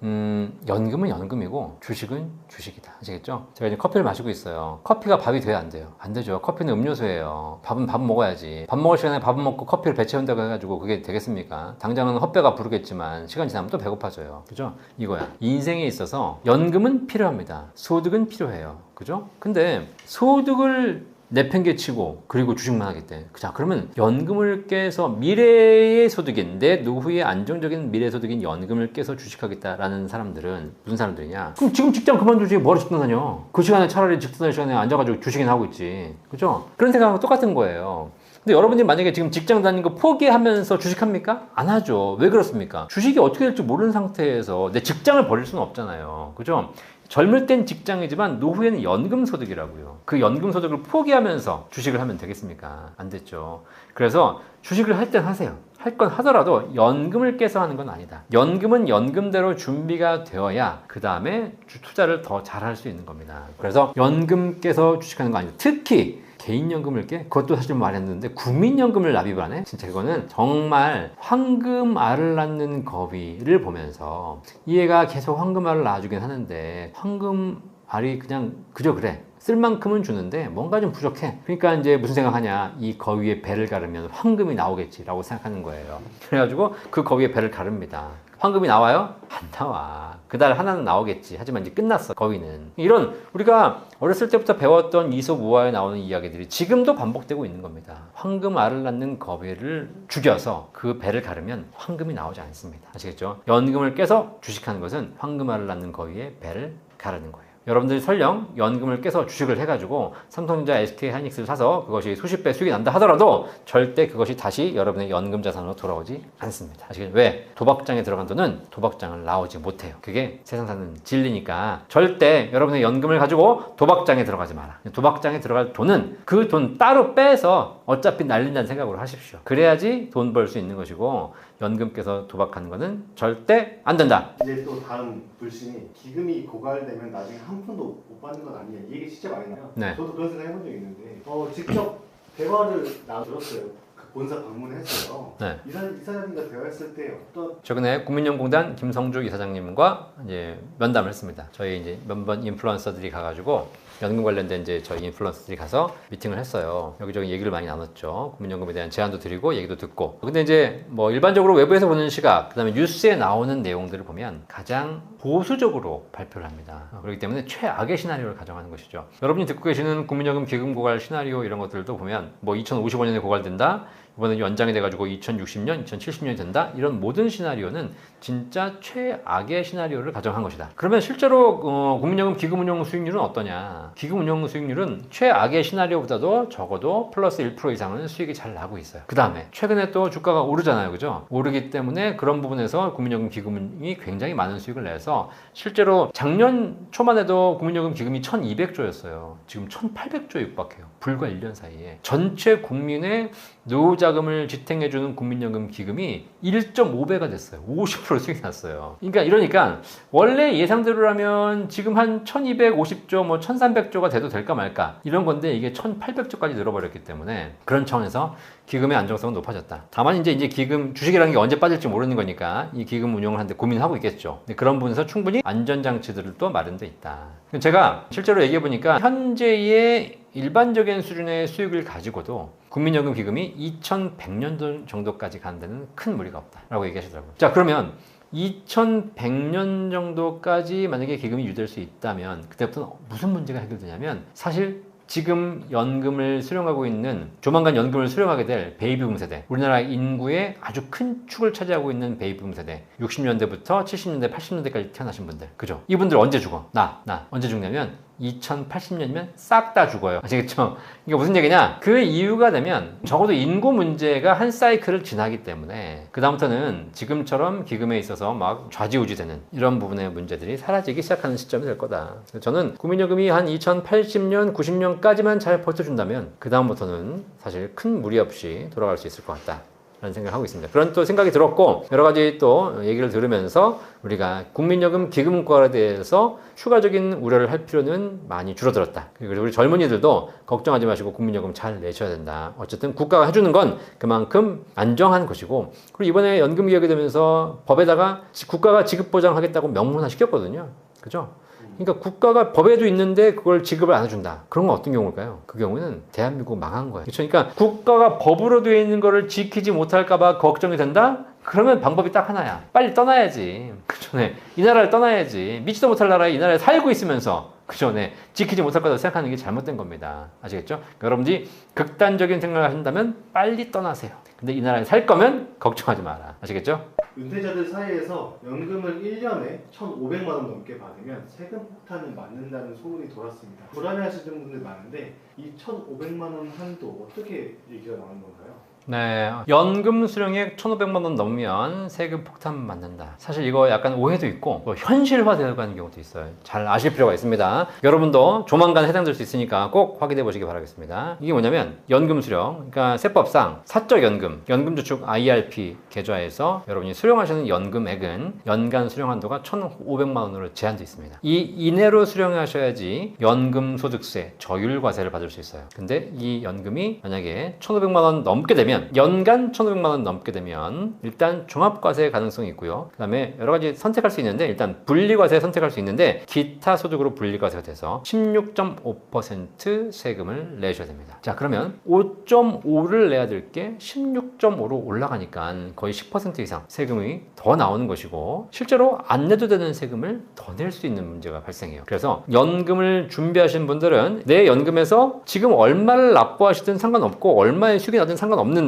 연금은 연금이고 주식은 주식이다. 아시겠죠? 제가 이제 커피를 마시고 있어요. 커피가 밥이 돼야 안 돼요? 안 되죠. 커피는 음료수예요. 밥은 밥 먹어야지. 밥 먹을 시간에 밥을 먹고 커피를 배 채운다고 해가지고 그게 되겠습니까? 당장은 헛배가 부르겠지만 시간 지나면 또 배고파져요. 그죠? 이거야. 인생에 있어서 연금은 필요합니다. 소득은 필요해요. 그죠? 근데 소득을 내팽개치고 그리고 주식만 하겠대. 자, 그러면 연금을 깨서 미래의 소득인 내 노후의 안정적인 미래 소득인 연금을 깨서 주식하겠다라는 사람들은 무슨 사람들이냐? 그럼 지금 직장 그만두지 뭐하러 직장 다녀? 그 시간에 차라리 직장 다닐 시간에 앉아가지고 주식이나 하고 있지. 그죠? 그런 생각하고 똑같은 거예요. 근데 여러분들이 만약에 지금 직장 다니는 거 포기하면서 주식합니까? 안 하죠. 왜 그렇습니까? 주식이 어떻게 될지 모르는 상태에서 내 직장을 버릴 수는 없잖아요. 그죠? 젊을 땐 직장이지만 노후에는 연금 소득이라고요. 그 연금 소득을 포기하면서 주식을 하면 되겠습니까? 안 됐죠. 그래서 주식을 할 땐 하세요. 할 건 하더라도 연금을 깨서 하는 건 아니다. 연금은 연금대로 준비가 되어야 그 다음에 투자를 더 잘할 수 있는 겁니다. 그래서 연금 깨서 주식하는 거 아니다. 특히 개인연금을 깨? 그것도 사실 말했는데 국민연금을 납입을 하네? 진짜 그거는 정말 황금알을 낳는 거위를 보면서 얘가 계속 황금알을 낳아주긴 하는데 황금알이 그냥 그저 그래. 쓸 만큼은 주는데 뭔가 좀 부족해. 그러니까 이제 무슨 생각하냐. 이 거위의 배를 가르면 황금이 나오겠지라고 생각하는 거예요. 그래가지고 그 거위의 배를 가릅니다. 황금이 나와요? 안 나와. 그달 하나는 나오겠지. 하지만 이제 끝났어. 거위는. 이런 우리가 어렸을 때부터 배웠던 이솝 우화에 나오는 이야기들이 지금도 반복되고 있는 겁니다. 황금알을 낳는 거위를 죽여서 그 배를 가르면 황금이 나오지 않습니다. 아시겠죠? 연금을 깨서 주식하는 것은 황금알을 낳는 거위의 배를 가르는 거예요. 여러분들이 설령 연금을 깨서 주식을 해가지고 삼성전자, SK하이닉스를 사서 그것이 수십 배 수익이 난다 하더라도 절대 그것이 다시 여러분의 연금 자산으로 돌아오지 않습니다. 아시겠죠? 왜? 도박장에 들어간 돈은 도박장을 나오지 못해요. 그게 세상 사는 진리니까 절대 여러분의 연금을 가지고 도박장에 들어가지 마라. 도박장에 들어갈 돈은 그 돈 따로 빼서 어차피 날린다는 생각으로 하십시오. 그래야지 돈 벌 수 있는 것이고 연금 깨서 도박하는 것은 절대 안 된다. 이제 또 다음 불신이 기금이 고갈되면 나중에 한 푼도 못 받는 건 아니냐. 이 얘기 진짜 많이 나요. 네. 저도 그런 생각 해본 적이 있는데 직접 대화를 나눴어요. 그 본사 방문했어요. 네. 이사장님과 대화했을 때 어떤 최근에 국민연금공단 김성주 이사장님과 이제 면담을 했습니다. 저희 이제 몇번 인플루언서들이 가가지고 연금 관련된 이제 저희 인플루언서들이 가서 미팅을 했어요. 여기저기 얘기를 많이 나눴죠. 국민연금에 대한 제안도 드리고 얘기도 듣고. 근데 이제 뭐 일반적으로 외부에서 보는 시각, 그다음에 뉴스에 나오는 내용들을 보면 가장 보수적으로 발표를 합니다. 그렇기 때문에 최악의 시나리오를 가정하는 것이죠. 여러분이 듣고 계시는 국민연금 기금 고갈 시나리오 이런 것들도 보면 뭐 2055년에 고갈된다. 이번에 연장이 돼가지고 2060년, 2070년이 된다? 이런 모든 시나리오는 진짜 최악의 시나리오를 가정한 것이다. 그러면 실제로 국민연금 기금운용 수익률은 어떠냐? 기금운용 수익률은 최악의 시나리오보다도 적어도 플러스 1% 이상은 수익이 잘 나고 있어요. 그 다음에 최근에 또 주가가 오르잖아요. 그죠? 오르기 때문에 그런 부분에서 국민연금 기금이 굉장히 많은 수익을 내서 실제로 작년 초만 해도 국민연금 기금이 1200조였어요. 지금 1800조에 육박해요. 불과 1년 사이에. 전체 국민의 노후자금을 지탱해주는 국민연금 기금이 1.5배가 됐어요. 50% 수익이 났어요. 그러니까 원래 예상대로라면 지금 한 1250조, 뭐 1300조가 돼도 될까 말까 이런 건데 이게 1800조까지 늘어버렸기 때문에 그런 차원에서 기금의 안정성은 높아졌다. 다만 이제 기금, 주식이라는 게 언제 빠질지 모르는 거니까 이 기금 운용을 하는데 고민을 하고 있겠죠. 그런 부분에서 충분히 안전장치들도 마련돼 있다. 제가 실제로 얘기해보니까 현재의 일반적인 수준의 수익을 가지고도 국민연금 기금이 2100년 정도까지 가는 데는 큰 무리가 없다라고 얘기하시더라고요. 자, 그러면 2100년 정도까지 만약에 기금이 유지될 수 있다면 그때부터는 무슨 문제가 해결되냐면 사실 지금 연금을 수령하고 있는 조만간 연금을 수령하게 될 베이비붐 세대, 우리나라 인구의 아주 큰 축을 차지하고 있는 베이비붐 세대, 60년대부터 70년대, 80년대까지 태어나신 분들, 그죠? 이분들 언제 죽어? 나 언제 죽냐면 2080년이면 싹 다 죽어요. 아시겠죠? 이게 무슨 얘기냐? 그 이유가 되면 적어도 인구 문제가 한 사이클을 지나기 때문에 그 다음부터는 지금처럼 기금에 있어서 막 좌지우지되는 이런 부분의 문제들이 사라지기 시작하는 시점이 될 거다. 저는 국민연금이 한 2080년, 90년까지만 잘 버텨준다면 그 다음부터는 사실 큰 무리 없이 돌아갈 수 있을 것 같다. 라는 생각을 하고 있습니다. 그런 또 생각이 들었고 여러 가지 또 얘기를 들으면서 우리가 국민연금 기금과에 대해서 추가적인 우려를 할 필요는 많이 줄어들었다. 그리고 우리 젊은이들도 걱정하지 마시고 국민연금 잘 내셔야 된다. 어쨌든 국가가 해주는 건 그만큼 안정한 것이고 그리고 이번에 연금 개혁이 되면서 법에다가 국가가 지급보장하겠다고 명문화 시켰거든요. 그죠? 그러니까 국가가 법에도 있는데 그걸 지급을 안 해준다. 그런 건 어떤 경우일까요? 그 경우는 대한민국 망한 거예요. 그렇죠? 그러니까 국가가 법으로 되어 있는 거를 지키지 못할까봐 걱정이 된다? 그러면 방법이 딱 하나야. 빨리 떠나야지. 그죠? 네. 이 나라를 떠나야지. 믿지도 못할 나라에 이 나라에 살고 있으면서 그죠? 네. 지키지 못할 거라고 생각하는 게 잘못된 겁니다. 아시겠죠? 그러니까 여러분들이 극단적인 생각을 하신다면 빨리 떠나세요. 근데 이 나라에 살 거면 걱정하지 마라. 아시겠죠? 은퇴자들 사이에서 연금을 1년에 1,500만 원 넘게 받으면 세금 폭탄을 맞는다는 소문이 돌았습니다. 불안해하시는 분들 많은데 이 1,500만 원 한도 어떻게 얘기가 나오는 건가요? 네, 연금 수령액 1,500만 원 넘으면 세금 폭탄 맞는다. 사실 이거 약간 오해도 있고 또 현실화되어 가는 경우도 있어요. 잘 아실 필요가 있습니다. 여러분도 조만간 해당될 수 있으니까 꼭 확인해 보시기 바라겠습니다. 이게 뭐냐면 연금 수령, 그러니까 세법상 사적 연금, 연금저축 IRP 계좌에서 여러분이 수령하시는 연금액은 연간 수령 한도가 1,500만 원으로 제한되어 있습니다. 이 이내로 수령하셔야지 연금소득세, 저율과세를 받을 수 있어요. 근데 이 연금이 만약에 1,500만 원 넘게 되면 연간 1,500만 원 넘게 되면 일단 종합과세 가능성이 있고요. 그 다음에 여러 가지 선택할 수 있는데 일단 분리과세 선택할 수 있는데 기타 소득으로 분리과세가 돼서 16.5% 세금을 내셔야 됩니다. 자, 그러면 5.5를 내야 될 게 16.5로 올라가니까 거의 10% 이상 세금이 더 나오는 것이고 실제로 안 내도 되는 세금을 더 낼 수 있는 문제가 발생해요. 그래서 연금을 준비하신 분들은 내 연금에서 지금 얼마를 납부하시든 상관없고 얼마의 수익이 나든 상관없는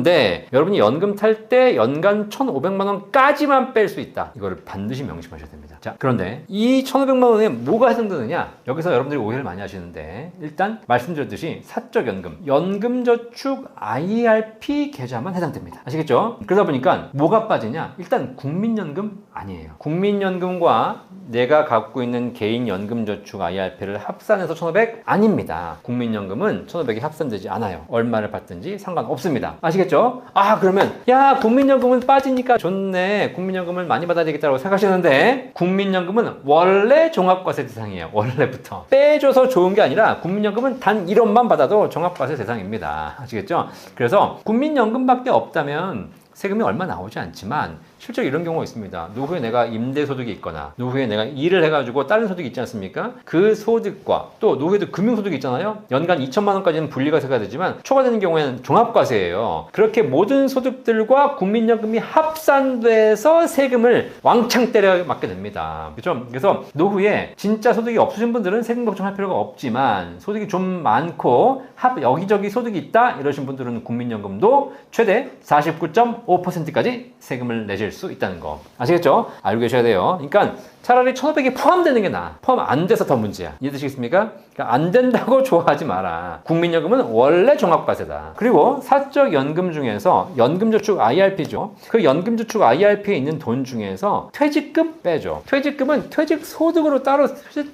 여러분이 연금 탈 때 연간 1,500만 원까지만 뺄 수 있다. 이거를 반드시 명심하셔야 됩니다. 자, 그런데 이 1,500만 원에 뭐가 해당되느냐? 여기서 여러분들이 오해를 많이 하시는데 일단 말씀드렸듯이 사적 연금, 연금저축 IRP 계좌만 해당됩니다. 아시겠죠? 그러다 보니까 뭐가 빠지냐? 일단 국민연금 아니에요. 국민연금과 내가 갖고 있는 개인 연금저축 IRP를 합산해서 1,500 아닙니다. 국민연금은 1,500이 합산되지 않아요. 얼마를 받든지 상관없습니다. 아시겠죠? 아, 그러면 야, 국민연금은 빠지니까 좋네. 국민연금을 많이 받아야 되겠다고 생각하시는데 국민연금은 원래 종합과세 대상이에요. 원래부터. 빼줘서 좋은 게 아니라 국민연금은 단 1원만 받아도 종합과세 대상입니다. 아시겠죠? 그래서 국민연금밖에 없다면 세금이 얼마 나오지 않지만 실제로 이런 경우가 있습니다. 노후에 내가 임대소득이 있거나 노후에 내가 일을 해가지고 다른 소득이 있지 않습니까? 그 소득과 또 노후에도 금융소득이 있잖아요. 연간 2천만 원까지는 분리과세가 되지만 초과되는 경우에는 종합과세예요. 그렇게 모든 소득들과 국민연금이 합산돼서 세금을 왕창 때려 맞게 됩니다. 그렇죠? 그래서 노후에 진짜 소득이 없으신 분들은 세금 걱정할 필요가 없지만 소득이 좀 많고 여기저기 소득이 있다 이러신 분들은 국민연금도 최대 49.5%까지 세금을 내실 수 있다는 거 아시겠죠? 알고 계셔야 돼요. 그러니까 차라리 1,500이 포함되는 게 나아. 포함 안 돼서 더 문제야. 이해되시겠습니까? 그러니까 안 된다고 좋아하지 마라. 국민연금은 원래 종합과세다. 그리고 사적 연금 중에서 연금저축 IRP죠. 그 연금저축 IRP에 있는 돈 중에서 퇴직금 빼죠. 퇴직금은 퇴직소득으로 따로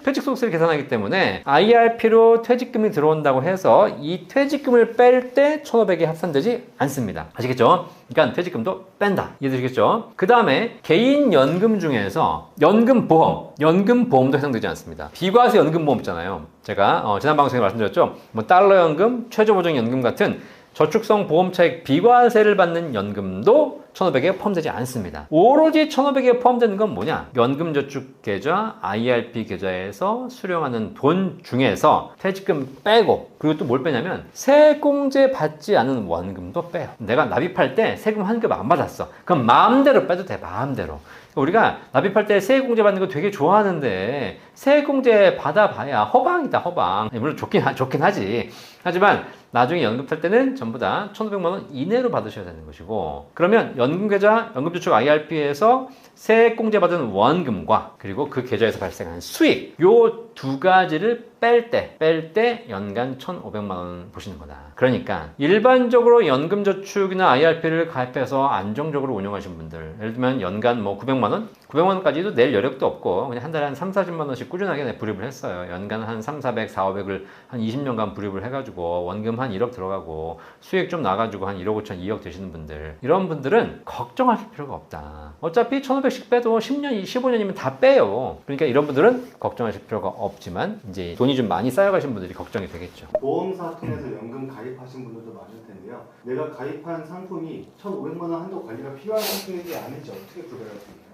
퇴직소득세를 계산하기 때문에 IRP로 퇴직금이 들어온다고 해서 이 퇴직금을 뺄 때 1,500이 합산되지 않습니다. 아시겠죠? 그러니까 퇴직금도 뺀다. 이해되시겠죠? 그 다음에 개인 연금 중에서 연금보험도 해당되지 않습니다. 비과세 연금보험 있잖아요. 제가 지난 방송에 말씀드렸죠. 뭐 달러연금, 최저보장연금 같은 저축성 보험차익 비과세를 받는 연금도 1,500에 포함되지 않습니다. 오로지 1,500에 포함되는 건 뭐냐? 연금저축계좌, IRP 계좌에서 수령하는 돈 중에서 퇴직금 빼고 그리고 또 뭘 빼냐면 세공제 받지 않은 원금도 빼요. 내가 납입할 때 세금 환급 안 받았어. 그럼 마음대로 빼도 돼. 마음대로. 우리가 납입할 때 세공제 받는 거 되게 좋아하는데 세공제 받아봐야 허방이다. 허방. 물론 좋긴 하지. 하지만 나중에 연금 탈 때는 전부 다 1,500만 원 이내로 받으셔야 되는 것이고 그러면 연금계좌, 연금저축 IRP에서 세액공제 받은 원금과 그리고 그 계좌에서 발생한 수익 요 두 가지를 뺄 때 연간 1,500만 원 보시는 거다. 그러니까 일반적으로 연금저축이나 IRP를 가입해서 안정적으로 운영하신 분들, 예를 들면 연간 뭐 900만 원? 900만 원까지도 낼 여력도 없고 그냥 한 달에 한 3, 40만 원씩 꾸준하게 불입을 했어요. 연간 한 3, 400, 4, 500을 한 20년간 불입을 해가지고 원금 한 1억 들어가고 수익 좀 나가지고 한 1억 5천, 2억 되시는 분들, 이런 분들은 걱정하실 필요가 없다. 어차피 1,500씩 빼도 10년, 15년이면 다 빼요. 그러니까 이런 분들은 걱정하실 필요가 없지만 이제 돈이 좀 많이 쌓여가신 분들이 걱정이 되겠죠. 보험사 통해서 연금 가입하신 분들도 많을 텐데요. 내가 가입한 상품이 1,500만 원 한도 관리가 필요한 상품인지 아닌지 어떻게 구별할 수 있나요?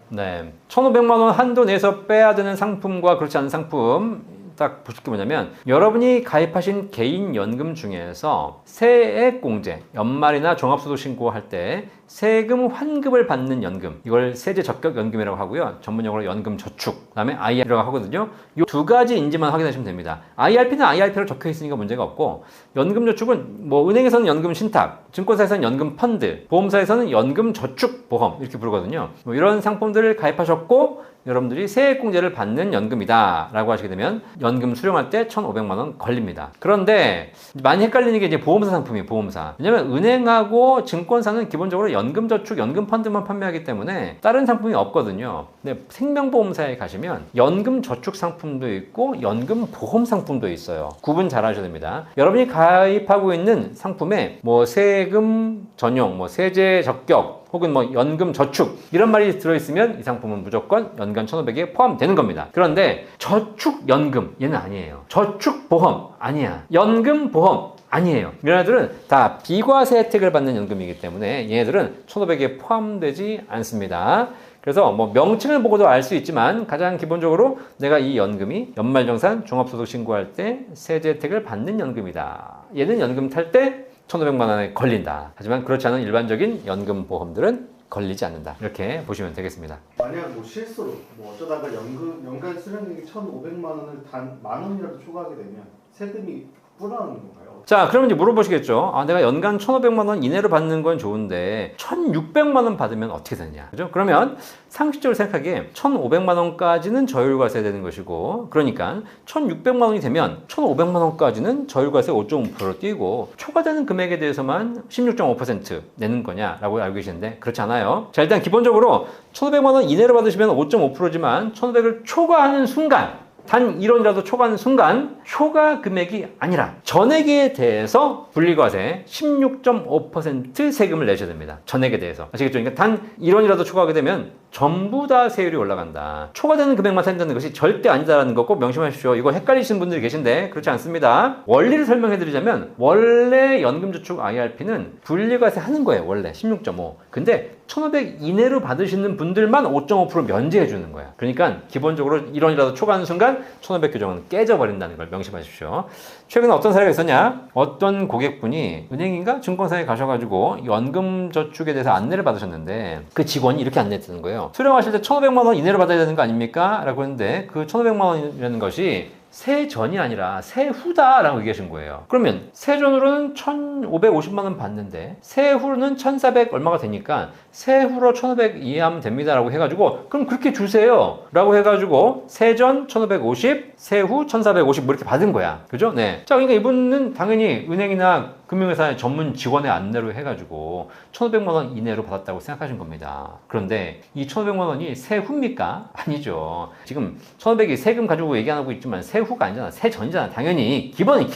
네, 1,500만 원 한도 내서 빼야 되는 상품과 그렇지 않은 상품 딱 보실 게 뭐냐면, 여러분이 가입하신 개인 연금 중에서 세액공제, 연말이나 종합소득 신고할 때 세금 환급을 받는 연금, 이걸 세제 적격 연금이라고 하고요. 전문용어로 연금 저축, 그다음에 IRP라고 하거든요. 이 두 가지인지만 확인하시면 됩니다. IRP는 IRP로 적혀 있으니까 문제가 없고, 연금 저축은 뭐 은행에서는 연금 신탁, 증권사에서는 연금 펀드, 보험사에서는 연금 저축 보험 이렇게 부르거든요. 뭐 이런 상품들을 가입하셨고 여러분들이 세액공제를 받는 연금이다 라고 하시게 되면 연금 수령할 때 1,500만 원 걸립니다. 그런데 많이 헷갈리는 게 이제 보험사 상품이에요. 보험사. 왜냐면 은행하고 증권사는 기본적으로 연금저축, 연금펀드만 판매하기 때문에 다른 상품이 없거든요. 근데 생명보험사에 가시면 연금저축 상품도 있고 연금보험 상품도 있어요. 구분 잘 하셔야 됩니다. 여러분이 가입하고 있는 상품에 뭐 세금 전용, 뭐 세제 적격, 혹은 뭐 연금 저축 이런 말이 들어있으면 이 상품은 무조건 연간 1,500에 포함되는 겁니다. 그런데 저축 연금 얘는 아니에요. 저축 보험 아니야. 연금 보험 아니에요. 얘네들은 다 비과세 혜택을 받는 연금이기 때문에 얘네들은 1,500에 포함되지 않습니다. 그래서 뭐 명칭을 보고도 알 수 있지만 가장 기본적으로 내가 이 연금이 연말정산 종합소득 신고할 때 세제 혜택을 받는 연금이다. 얘는 연금 탈 때 1,500만 원에 걸린다. 하지만 그렇지 않은 일반적인 연금 보험들은 걸리지 않는다. 이렇게 보시면 되겠습니다. 만약 뭐 실수로 뭐 어쩌다가 연간 수령액이 1,500만 원을 단 10,000원이라도 초과하게 되면 세금이 불어나는 건가요? 자, 그러면 이제 물어보시겠죠. 아, 내가 연간 1,500만 원 이내로 받는 건 좋은데 1,600만 원 받으면 어떻게 되냐. 그죠? 그러면 상식적으로 생각하기에 1,500만 원까지는 저율과세 되는 것이고, 그러니까 1,600만 원이 되면 1,500만 원까지는 저율과세 5.5% 띄고 초과되는 금액에 대해서만 16.5% 내는 거냐라고 알고 계시는데 그렇지 않아요. 자, 일단 기본적으로 1,500만 원 이내로 받으시면 5.5%지만 1,500을 초과하는 순간, 단 1원이라도 초과하는 순간 초과 금액이 아니라 전액에 대해서 분리과세 16.5% 세금을 내셔야 됩니다. 전액에 대해서. 아시겠죠? 그러니까 단 1원이라도 초과하게 되면 전부 다 세율이 올라간다. 초과되는 금액만 산다는 것이 절대 아니다라는 거 꼭 명심하십시오. 이거 헷갈리시는 분들이 계신데 그렇지 않습니다. 원리를 설명해 드리자면 원래 연금저축 IRP는 분리과세 하는 거예요. 원래 16.5. 근데 1,500 이내로 받으시는 분들만 5.5% 면제해 주는 거야. 그러니까 기본적으로 1원이라도 초과하는 순간 1,500 규정은 깨져버린다는 걸 명심하십시오. 최근에 어떤 사례가 있었냐? 어떤 고객분이 은행인가 증권사에 가셔가지고 연금저축에 대해서 안내를 받으셨는데 그 직원이 이렇게 안내했다는 거예요. 수령하실 때 1,500만 원 이내로 받아야 되는 거 아닙니까? 라고 했는데 그 1,500만 원이라는 것이 세전이 아니라 세후다라고 얘기하신 거예요. 그러면 세전으로는 1,550만 원 받는데 세후로는 1,400 얼마가 되니까 세후로 1,500 이해하면 됩니다라고 해가지고 그럼 그렇게 주세요 라고 해가지고 세전 1,550, 세후 1,450 뭐 이렇게 받은 거야. 그죠? 네. 자, 그러니까 이분은 당연히 은행이나 금융회사의 전문 직원의 안내로 해가지고 1,500만 원 이내로 받았다고 생각하신 겁니다. 그런데 이 1,500만 원이 세후입니까? 아니죠. 지금 1,500이 세금 가지고 얘기 안 하고 있지만 세후가 아니잖아. 세전이잖아. 당연히 기본의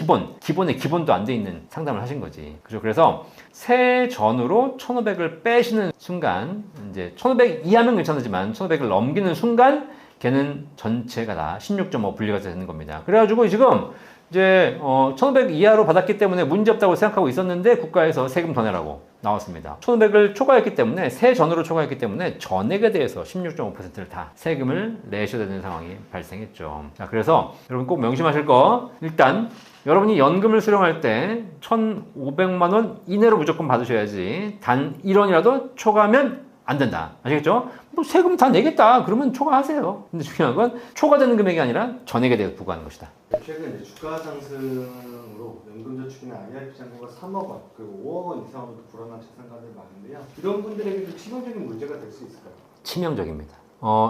기본도 안 돼 있는 상담을 하신 거지. 그죠? 그래서 세전으로 1,500을 빼시는 순간 이제 1,500 이하면 괜찮지만 1,500을 넘기는 순간 걔는 전체가 다 16.5 분리과세 되는 겁니다. 그래가지고 지금 이제 1,500 이하로 받았기 때문에 문제없다고 생각하고 있었는데 국가에서 세금 더 내라고 나왔습니다. 1,500을 초과했기 때문에 세전으로 초과했기 때문에 전액에 대해서 16.5%를 다 세금을 내셔야 되는 상황이 발생했죠. 자, 그래서 여러분 꼭 명심하실 거, 일단 여러분이 연금을 수령할 때 1,500만 원 이내로 무조건 받으셔야지 단 1원이라도 초과하면 안 된다. 아시겠죠? 뭐 세금 다 내겠다. 그러면 초과하세요. 근데 중요한 건 초과되는 금액이 아니라 전액에 대해서 부과하는 것이다. 최근 이제 주가 상승으로 연금저축이나 IRP 잔고가 3억 원, 그리고 5억 원 이상으로도 불어난 자산가들 많은데요. 이런 분들에게도 치명적인 문제가 될 수 있을까요? 치명적입니다.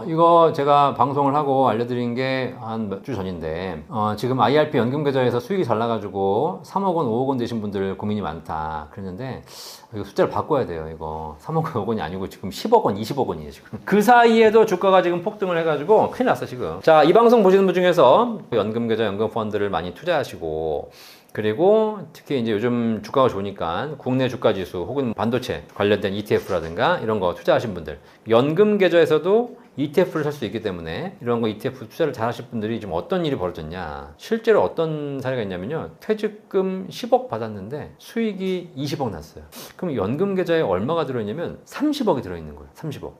이거 제가 방송을 하고 알려드린 게 한 몇 주 전인데, 지금 IRP 연금계좌에서 수익이 잘 나가지고 3억 원, 5억 원 되신 분들 고민이 많다. 그랬는데, 이거 숫자를 바꿔야 돼요, 이거. 3억 원, 5억 원이 아니고 지금 10억 원, 20억 원이에요, 지금. 그 사이에도 주가가 지금 폭등을 해가지고 큰일 났어, 지금. 자, 이 방송 보시는 분 중에서 연금계좌, 연금펀드를 많이 투자하시고, 그리고 특히 이제 요즘 주가가 좋으니까 국내 주가 지수 혹은 반도체 관련된 ETF라든가 이런 거 투자하신 분들, 연금 계좌에서도 ETF를 살 수 있기 때문에 이런 거 ETF 투자를 잘 하실 분들이 지금 어떤 일이 벌어졌냐. 실제로 어떤 사례가 있냐면요. 퇴직금 10억 받았는데 수익이 20억 났어요. 그럼 연금 계좌에 얼마가 들어있냐면 30억이 들어있는 거예요. 30억.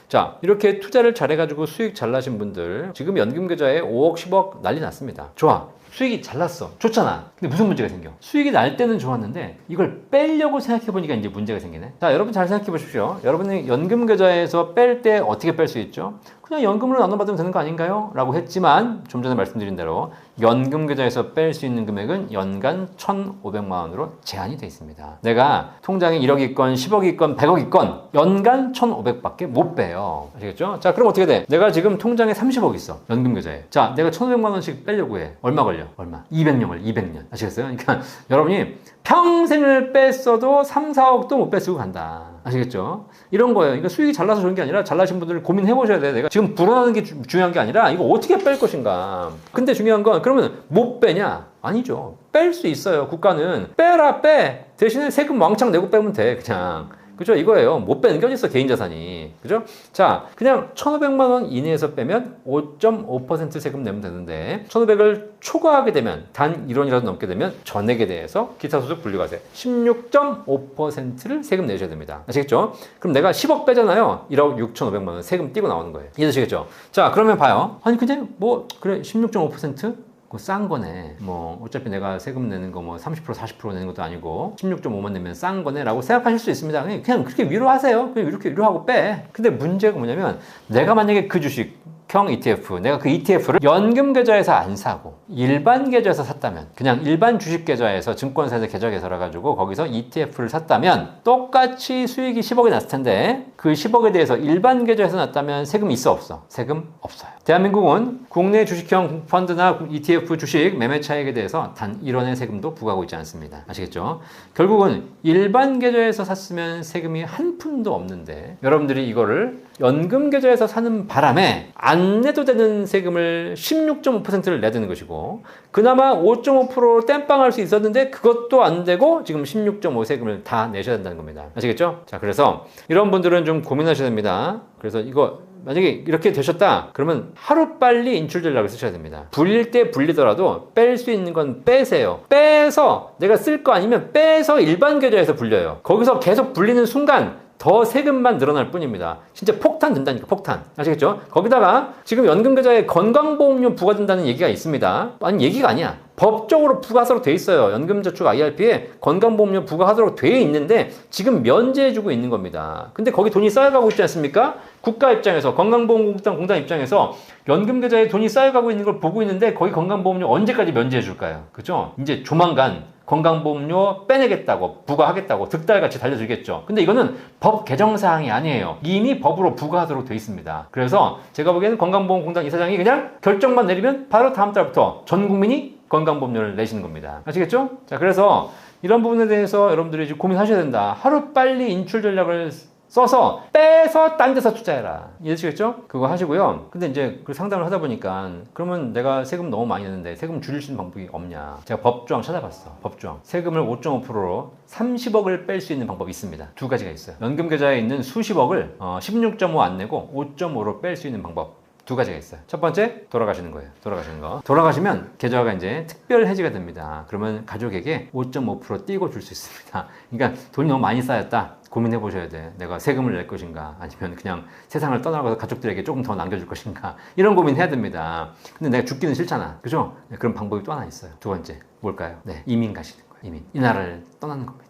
자, 이렇게 투자를 잘해가지고 수익 잘 나신 분들, 지금 연금 계좌에 5억, 10억 난리 났습니다. 좋아. 수익이 잘 났어. 좋잖아. 근데 무슨 문제가 생겨? 수익이 날 때는 좋았는데 이걸 빼려고 생각해보니까 이제 문제가 생기네. 자, 여러분 잘 생각해 보십시오. 여러분이 연금 계좌에서 뺄 때 어떻게 뺄 수 있죠? 그냥 연금으로 나눠받으면 되는 거 아닌가요? 라고 했지만 좀 전에 말씀드린 대로 연금 계좌에서 뺄 수 있는 금액은 연간 1,500만 원으로 제한이 되어 있습니다. 내가 통장에 1억 있건 10억 있건 100억 있건 연간 1,500밖에 못 빼요. 아시겠죠? 자, 그럼 어떻게 돼? 내가 지금 통장에 30억 있어. 연금 계좌에. 자, 내가 1,500만 원씩 빼려고 해. 얼마 걸려? 얼마? 200년을 200년. 아시겠어요? 그러니까 여러분이 평생을 뺐어도 3, 4억도 못 뺏고 간다. 아시겠죠? 이런 거예요. 그러니까 수익이 잘 나서 좋은 게 아니라 잘나신 분들 고민해 보셔야 돼. 내가 지금 불어나는 게 중요한 게 아니라 이거 어떻게 뺄 것인가. 근데 중요한 건 그러면 못 빼냐? 아니죠. 뺄 수 있어요. 국가는 빼라 빼. 대신에 세금 왕창 내고 빼면 돼. 그냥. 그죠? 이거예요. 못 빼는 게 어딨어, 개인 자산이. 그죠? 자, 그냥 1,500만 원 이내에서 빼면 5.5% 세금 내면 되는데, 1,500을 초과하게 되면, 단 1원이라도 넘게 되면 전액에 대해서 기타 소득 분류과세 16.5%를 세금 내셔야 됩니다. 아시겠죠? 그럼 내가 10억 빼잖아요. 1억 6,500만 원 세금 띄고 나오는 거예요. 이해되시겠죠? 자, 그러면 봐요. 아니, 그냥 뭐, 그래, 16.5%? 그거 싼 거네. 뭐 어차피 내가 세금 내는 거 뭐 30% 40% 내는 것도 아니고 16.5만 내면 싼 거네 라고 생각하실 수 있습니다. 그냥 그렇게 위로하세요. 그냥 이렇게 위로하고 빼. 근데 문제가 뭐냐면 내가 만약에 그 주식형 ETF, 내가 그 ETF를 연금 계좌에서 안 사고 일반 계좌에서 샀다면, 그냥 일반 주식 계좌에서 증권사에서 계좌 개설해가지고 거기서 ETF를 샀다면 똑같이 수익이 10억이 났을 텐데 그 10억에 대해서 일반 계좌에서 났다면 세금 있어 없어? 세금 없어요. 대한민국은 국내 주식형 펀드나 ETF 주식 매매 차익에 대해서 단 1원의 세금도 부과하고 있지 않습니다. 아시겠죠? 결국은 일반 계좌에서 샀으면 세금이 한 푼도 없는데 여러분들이 이거를 연금 계좌에서 사는 바람에 안 내도 되는 세금을 16.5%를 내야 되는 것이고, 그나마 5.5% 땜빵할 수 있었는데 그것도 안 되고 지금 16.5 세금을 다 내셔야 된다는 겁니다. 아시겠죠? 자, 그래서 이런 분들은 좀 고민하셔야 됩니다. 그래서 이거 만약에 이렇게 되셨다 그러면 하루빨리 인출 전략을 쓰셔야 됩니다. 불릴 때 불리더라도 뺄 수 있는 건 빼세요. 빼서 내가 쓸 거 아니면 빼서 일반 계좌에서 불려요. 거기서 계속 불리는 순간 더 세금만 늘어날 뿐입니다. 진짜 폭탄 된다니까, 폭탄. 아시겠죠? 거기다가 지금 연금계좌에 건강보험료 부과된다는 얘기가 있습니다. 아니, 얘기가 아니야. 법적으로 부과하도록 돼 있어요. 연금저축 IRP에 건강보험료 부과하도록 돼 있는데 지금 면제해주고 있는 겁니다. 근데 거기 돈이 쌓여가고 있지 않습니까? 국가 입장에서, 건강보험공단 입장에서 연금계좌에 돈이 쌓여가고 있는 걸 보고 있는데 거기 건강보험료 언제까지 면제해 줄까요? 그죠? 이제 조만간 건강보험료 빼내겠다고, 부과하겠다고 득달같이 달려들겠죠. 근데 이거는 법 개정사항이 아니에요. 이미 법으로 부과하도록 돼 있습니다. 그래서 제가 보기에는 건강보험공단 이사장이 그냥 결정만 내리면 바로 다음 달부터 전 국민이 건강보험료를 내시는 겁니다. 아시겠죠? 자, 그래서 이런 부분에 대해서 여러분들이 이제 고민하셔야 된다. 하루 빨리 인출 전략을 써서 빼서 딴 데서 투자해라. 이해되시겠죠? 그거 하시고요. 근데 이제 그 상담을 하다 보니까 그러면 내가 세금 너무 많이 내는데 세금 줄일 수 있는 방법이 없냐. 제가 법조항 찾아봤어. 법조항. 세금을 5.5%로 30억을 뺄 수 있는 방법이 있습니다. 두 가지가 있어요. 연금계좌에 있는 수십억을 16.5 안 내고 5.5로 뺄 수 있는 방법. 두 가지가 있어요. 첫 번째, 돌아가시는 거예요. 돌아가시는 거. 돌아가시면 계좌가 이제 특별 해지가 됩니다. 그러면 가족에게 5.5% 띄고 줄 수 있습니다. 그러니까 돈이 너무 많이 쌓였다. 고민해 보셔야 돼. 내가 세금을 낼 것인가, 아니면 그냥 세상을 떠나가서 가족들에게 조금 더 남겨줄 것인가, 이런 고민해야 됩니다. 근데 내가 죽기는 싫잖아. 그죠? 네, 그런 방법이 또 하나 있어요. 두 번째, 뭘까요? 네, 이민 가시는 거예요. 이미 이 나라를 떠나는 겁니다.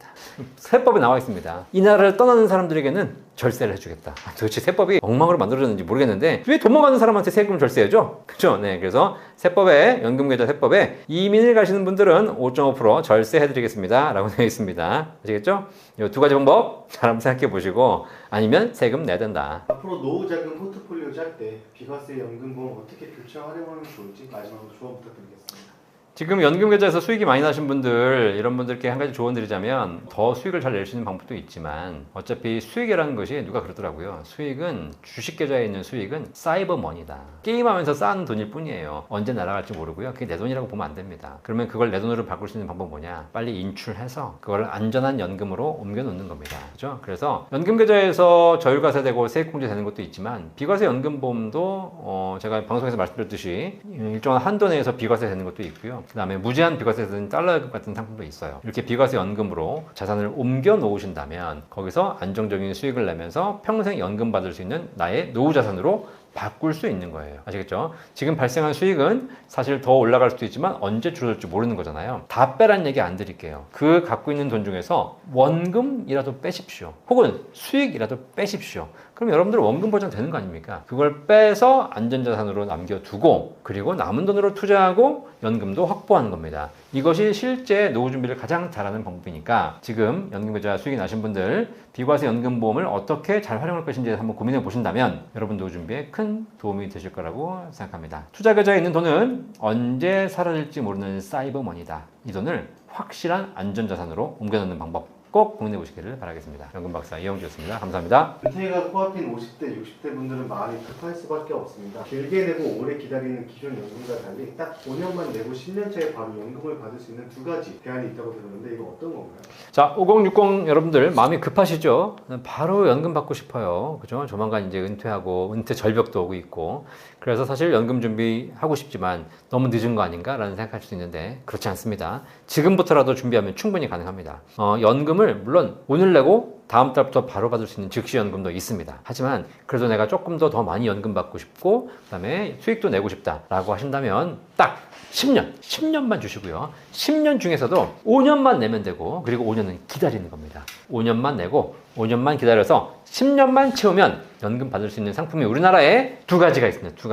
세법에 나와 있습니다. 이 나라를 떠나는 사람들에게는 절세를 해주겠다. 도대체 세법이 엉망으로 만들어졌는지 모르겠는데 왜 도망가는 사람한테 세금을 절세해줘? 그죠? 네, 그래서 세법에 연금계좌 세법에 이민을 가시는 분들은 5.5% 절세해드리겠습니다 라고 되어 있습니다. 아시겠죠? 이 두 가지 방법 잘 한번 생각해 보시고 아니면 세금 내야 된다. 앞으로 노후자금 포트폴리오 짤 때 비과세 연금보험 어떻게 교체 활용하면 좋을지 마지막으로 조언 부탁드리겠습니다. 지금 연금계좌에서 수익이 많이 나신 분들 이런 분들께 한 가지 조언 드리자면 더 수익을 잘 낼 수 있는 방법도 있지만 어차피 수익이라는 것이 누가 그러더라고요. 수익은 주식계좌에 있는 수익은 사이버머니다. 게임하면서 쌓은 돈일 뿐이에요. 언제 날아갈지 모르고요. 그게 내 돈이라고 보면 안 됩니다. 그러면 그걸 내 돈으로 바꿀 수 있는 방법은 뭐냐? 빨리 인출해서 그걸 안전한 연금으로 옮겨 놓는 겁니다. 그죠? 그래서 연금계좌에서 저율과세되고 세액공제 되는 것도 있지만 비과세 연금보험도 제가 방송에서 말씀드렸듯이 일정한 한도 내에서 비과세 되는 것도 있고요. 그 다음에 무제한 비과세 되는 달러연금 같은 상품도 있어요. 이렇게 비과세 연금으로 자산을 옮겨 놓으신다면 거기서 안정적인 수익을 내면서 평생 연금 받을 수 있는 나의 노후 자산으로 바꿀 수 있는 거예요. 아시겠죠? 지금 발생한 수익은 사실 더 올라갈 수도 있지만 언제 줄어들지 모르는 거잖아요. 다 빼란 얘기 안 드릴게요. 그 갖고 있는 돈 중에서 원금이라도 빼십시오. 혹은 수익이라도 빼십시오. 그럼 여러분들 원금 보장 되는 거 아닙니까? 그걸 빼서 안전자산으로 남겨두고 그리고 남은 돈으로 투자하고 연금도 확보하는 겁니다. 이것이 실제 노후 준비를 가장 잘하는 방법이니까 지금 연금계좌 수익이 나신 분들 비과세 연금보험을 어떻게 잘 활용할 것인지 한번 고민해 보신다면 여러분 노후 준비에 큰 도움이 되실 거라고 생각합니다. 투자계좌에 있는 돈은 언제 사라질지 모르는 사이버머니다. 이 돈을 확실한 안전자산으로 옮겨놓는 방법 꼭 고민해 보시기를 바라겠습니다. 연금박사 이영주였습니다. 감사합니다. 은퇴가 코앞인 50대, 60대 분들은 마음이 급할 수밖에 없습니다. 길게 내고 오래 기다리는 기존 연금과 달리 딱 5년만 내고 10년 차에 바로 연금을 받을 수 있는 두 가지 대안이 있다고 들었는데 이거 어떤 건가요? 자, 5060 여러분들 마음이 급하시죠? 바로 연금 받고 싶어요. 그죠? 조만간 이제 은퇴하고 은퇴 절벽도 오고 있고 그래서 사실 연금 준비하고 싶지만 너무 늦은 거 아닌가라는 생각할 수 있는데 그렇지 않습니다. 지금부터라도 준비하면 충분히 가능합니다. 연금을 물론 오늘 내고 다음 달부터 바로 받을 수 있는 즉시연금도 있습니다. 하지만 그래도 내가 조금 더 많이 연금 받고 싶고 그 다음에 수익도 내고 싶다라고 하신다면 딱 10년만 주시고요. 10년 중에서도 5년만 내면 되고 그리고 5년은 기다리는 겁니다. 5년만 내고 5년만 기다려서 10년만 채우면 연금 받을 수 있는 상품이 우리나라에 두 가지가 있습니다. 두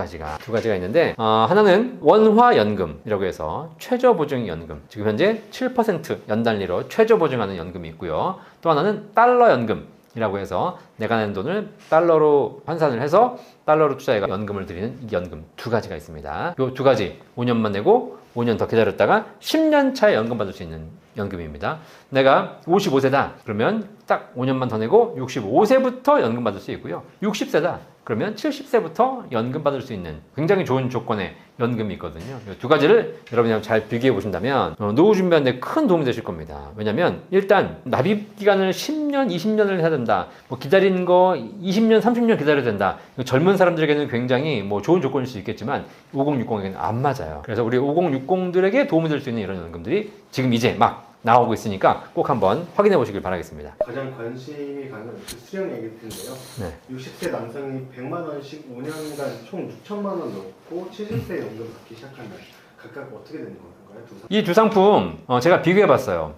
가지가 있는데 하나는 원화연금이라고 해서 최저보증연금 지금 현재 7% 연단리로 최저보증하는 연금이 있고요. 또 하나는 달러연금이라고 해서 내가 낸 돈을 달러로 환산을 해서 달러로 투자해가 연금을 드리는 이 연금 두 가지가 있습니다. 이 두 가지 5년만 내고 5년 더 기다렸다가 10년 차에 연금 받을 수 있는 연금입니다. 내가 55세다 그러면 딱 5년만 더 내고 65세부터 연금 받을 수 있고요. 60세다 그러면 70세부터 연금 받을 수 있는 굉장히 좋은 조건의 연금이 있거든요. 이 두 가지를 여러분이 잘 비교해 보신다면 노후 준비하는 데 큰 도움이 되실 겁니다. 왜냐하면 일단 납입 기간을 10년, 20년을 해야 된다. 뭐 기다리는 거 20년, 30년 기다려야 된다. 젊은 사람들에게는 굉장히 뭐 좋은 조건일 수 있겠지만 5060에게는 안 맞아요. 그래서 우리 5060들에게 도움이 될 수 있는 이런 연금들이 지금 이제 막 나오고 있으니까 꼭 한번 확인해 보시길 바라겠습니다. 가장 관심이 가는 그 수령 얘기인데요. 네. 60세 남성이 100만 원씩 5년간 총 6천만 원 넣고 70세 연금 받기 시작하면 각각 어떻게 되는 건가요? 이 두 상품 제가 비교해 봤어요.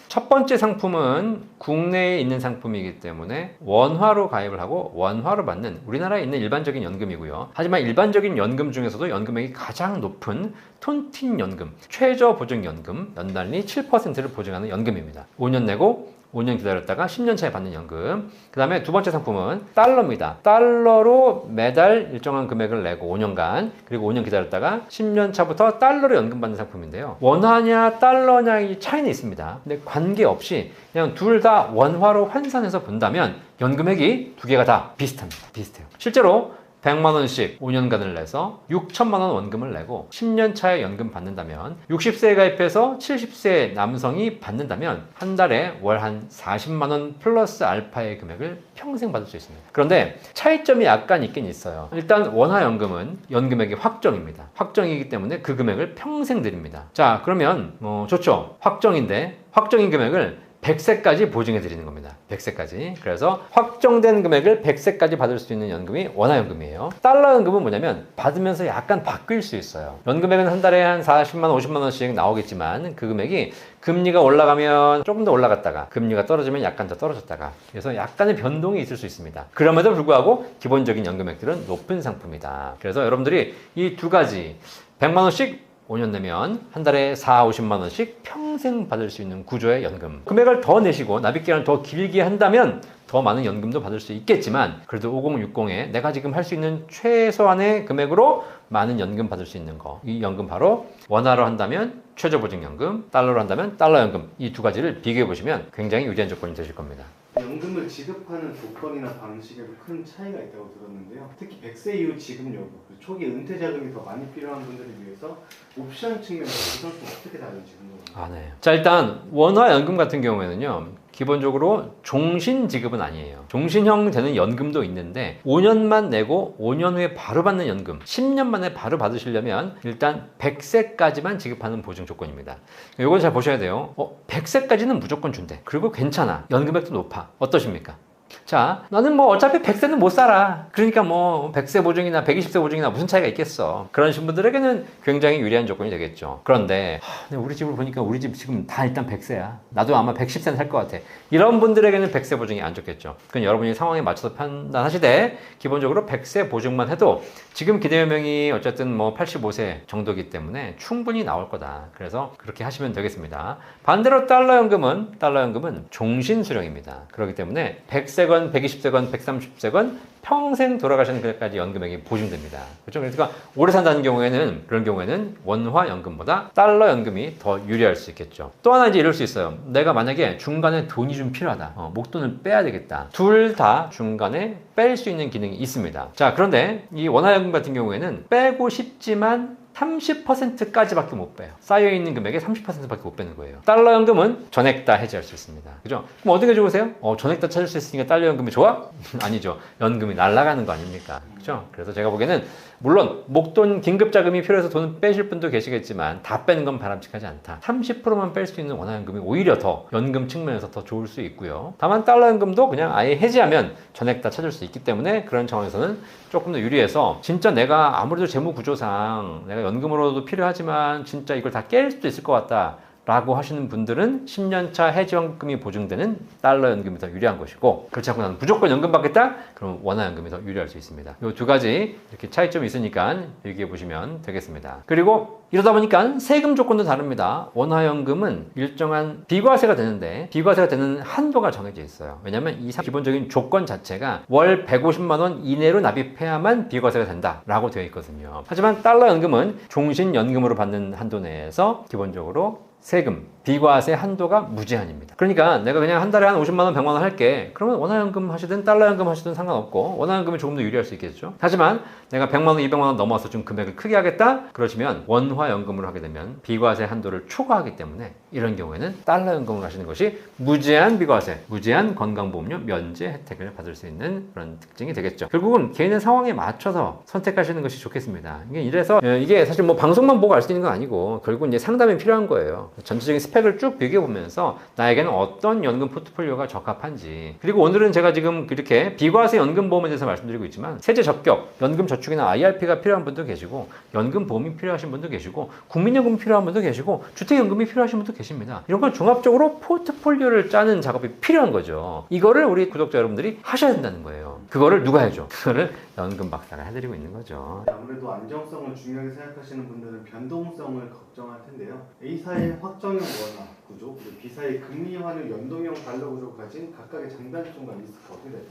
첫 번째 상품은 국내에 있는 상품이기 때문에 원화로 가입을 하고 원화로 받는 우리나라에 있는 일반적인 연금이고요. 하지만 일반적인 연금 중에서도 연금액이 가장 높은 톤틴연금, 최저보증연금, 연단리 7%를 보증하는 연금입니다. 5년 내고 5년 기다렸다가 10년 차에 받는 연금. 그 다음에 두 번째 상품은 달러입니다. 달러로 매달 일정한 금액을 내고 5년간 그리고 5년 기다렸다가 10년 차부터 달러로 연금 받는 상품인데요. 원화냐 달러냐의 차이는 있습니다. 근데 관계없이 그냥 둘 다 원화로 환산해서 본다면 연금액이 두 개가 다 비슷합니다. 비슷해요. 실제로 100만 원씩 5년간을 내서 6천만 원 원금을 내고 10년 차에 연금 받는다면 60세에 가입해서 70세 남성이 받는다면 한 달에 월 한 40만 원 플러스 알파의 금액을 평생 받을 수 있습니다. 그런데 차이점이 약간 있긴 있어요. 일단 원화연금은 연금액이 확정입니다. 확정이기 때문에 그 금액을 평생 드립니다. 자, 그러면 좋죠. 확정인데 확정인 금액을 100세까지 보증해 드리는 겁니다. 100세까지. 그래서 확정된 금액을 100세까지 받을 수 있는 연금이 원화연금이에요. 달러 연금은 뭐냐면 받으면서 약간 바뀔 수 있어요. 연금액은 한 달에 한 40만 원, 50만 원씩 나오겠지만 그 금액이 금리가 올라가면 조금 더 올라갔다가 금리가 떨어지면 약간 더 떨어졌다가 그래서 약간의 변동이 있을 수 있습니다. 그럼에도 불구하고 기본적인 연금액들은 높은 상품이다. 그래서 여러분들이 이 두 가지 100만 원씩 5년 내면 한 달에 4, 50만 원씩 평생 받을 수 있는 구조의 연금. 금액을 더 내시고 납입기간을 더 길게 한다면 더 많은 연금도 받을 수 있겠지만 그래도 5060에 내가 지금 할 수 있는 최소한의 금액으로 많은 연금 받을 수 있는 거. 이 연금 바로 원화로 한다면 최저보증연금, 달러로 한다면 달러연금. 이 두 가지를 비교해 보시면 굉장히 유리한 조건이 되실 겁니다. 연금을 지급하는 조건이나 방식에도 큰 차이가 있다고 들었는데요. 특히 100세 이후 지급여부, 초기 은퇴 자금이 더 많이 필요한 분들을 위해서 옵션 측면에서 우선순위 어떻게 다른지 궁금합니다. 네. 자, 일단 원화연금 같은 경우에는요. 기본적으로 종신 지급은 아니에요. 종신형 되는 연금도 있는데 5년만 내고 5년 후에 바로 받는 연금, 10년 만에 바로 받으시려면 일단 100세까지만 지급하는 보증 조건입니다. 이건 잘 보셔야 돼요. 100세까지는 무조건 준대. 그리고 괜찮아. 연금액도 높아. 어떠십니까? 자, 나는 뭐 어차피 100세는 못 살아. 그러니까 뭐 100세 보증이나 120세 보증이나 무슨 차이가 있겠어. 그런 분들에게는 굉장히 유리한 조건이 되겠죠. 그런데 우리 집을 보니까 우리 집 지금 다 일단 100세야. 나도 아마 110세는 살 것 같아. 이런 분들에게는 100세 보증이 안 좋겠죠. 그건 여러분이 상황에 맞춰서 판단하시되 기본적으로 100세 보증만 해도 지금 기대연명이 어쨌든 뭐 85세 정도이기 때문에 충분히 나올 거다. 그래서 그렇게 하시면 되겠습니다. 반대로 달러연금은 종신수령입니다. 그렇기 때문에 100세건 120세건 130세건 평생 돌아가시는 그날까지 연금액이 보증됩니다. 그렇죠? 그러니까 오래 산다는 경우에는 그런 경우에는 원화 연금보다 달러 연금이 더 유리할 수 있겠죠. 또 하나 이제 이럴 수 있어요. 내가 만약에 중간에 돈이 좀 필요하다. 목돈을 빼야 되겠다. 둘 다 중간에 뺄 수 있는 기능이 있습니다. 자, 그런데 이 원화 연금 같은 경우에는 빼고 싶지만 30%까지밖에 못 빼요. 쌓여있는 금액의 30%밖에 못 빼는 거예요. 달러 연금은 전액 다 해지할 수 있습니다. 그죠? 그럼 어떻게 좋으세요? 전액 다 찾을 수 있으니까 달러 연금이 좋아? 아니죠. 연금이 날아가는 거 아닙니까? 그죠? 그래서 제가 보기에는 물론 목돈 긴급자금이 필요해서 돈을 빼실 분도 계시겠지만 다 빼는 건 바람직하지 않다. 30%만 뺄 수 있는 원화연금이 오히려 더 연금 측면에서 더 좋을 수 있고요. 다만 달러연금도 그냥 아예 해지하면 전액 다 찾을 수 있기 때문에 그런 상황에서는 조금 더 유리해서 진짜 내가 아무래도 재무구조상 내가 연금으로도 필요하지만 진짜 이걸 다 깰 수도 있을 것 같다. 라고 하시는 분들은 10년차 해지원금이 보증되는 달러 연금이 더 유리한 것이고 그렇지 않고 나는 무조건 연금 받겠다? 그럼 원화 연금이 더 유리할 수 있습니다. 이 두 가지 이렇게 차이점이 있으니까 얘기해 보시면 되겠습니다. 그리고 이러다 보니까 세금 조건도 다릅니다. 원화 연금은 일정한 비과세가 되는데 비과세가 되는 한도가 정해져 있어요. 왜냐하면 이 기본적인 조건 자체가 월 150만 원 이내로 납입해야만 비과세가 된다라고 되어 있거든요. 하지만 달러 연금은 종신연금으로 받는 한도 내에서 기본적으로 세금, 비과세 한도가 무제한입니다. 그러니까 내가 그냥 한 달에 한 50만 원, 100만 원 할게. 그러면 원화연금 하시든 달러연금 하시든 상관없고 원화연금이 조금 더 유리할 수 있겠죠. 하지만 내가 100만 원, 200만 원 넘어서 좀 금액을 크게 하겠다? 그러시면 원화연금으로 하게 되면 비과세 한도를 초과하기 때문에 이런 경우에는 달러연금을 하시는 것이 무제한 비과세, 무제한 건강보험료 면제 혜택을 받을 수 있는 그런 특징이 되겠죠. 결국은 개인의 상황에 맞춰서 선택하시는 것이 좋겠습니다. 이래서 이게 사실 뭐 방송만 보고 알 수 있는 건 아니고 결국은 이제 상담이 필요한 거예요. 전체적인 스펙을 쭉 비교해 보면서 나에게는 어떤 연금 포트폴리오가 적합한지 그리고 오늘은 제가 지금 이렇게 비과세 연금보험에 대해서 말씀드리고 있지만 세제 적격, 연금 저축이나 IRP가 필요한 분도 계시고 연금보험이 필요하신 분도 계시고 국민연금이 필요한 분도 계시고 주택연금이 필요하신 분도 계십니다. 이런 건 종합적으로 포트폴리오를 짜는 작업이 필요한 거죠. 이거를 우리 구독자 여러분들이 하셔야 된다는 거예요. 그거를 누가 해줘? 그거를 연금 박사가 해드리고 있는 거죠. 아무래도 안정성을 중요하게 생각하시는 분들은 변동성을 걱정할 텐데요. A사의 확정형 원화 구조, 그리고 B사의 금리환율 연동형 달러 구조를 가진 각각의 장단점과 리스크가 어떻게 될까요?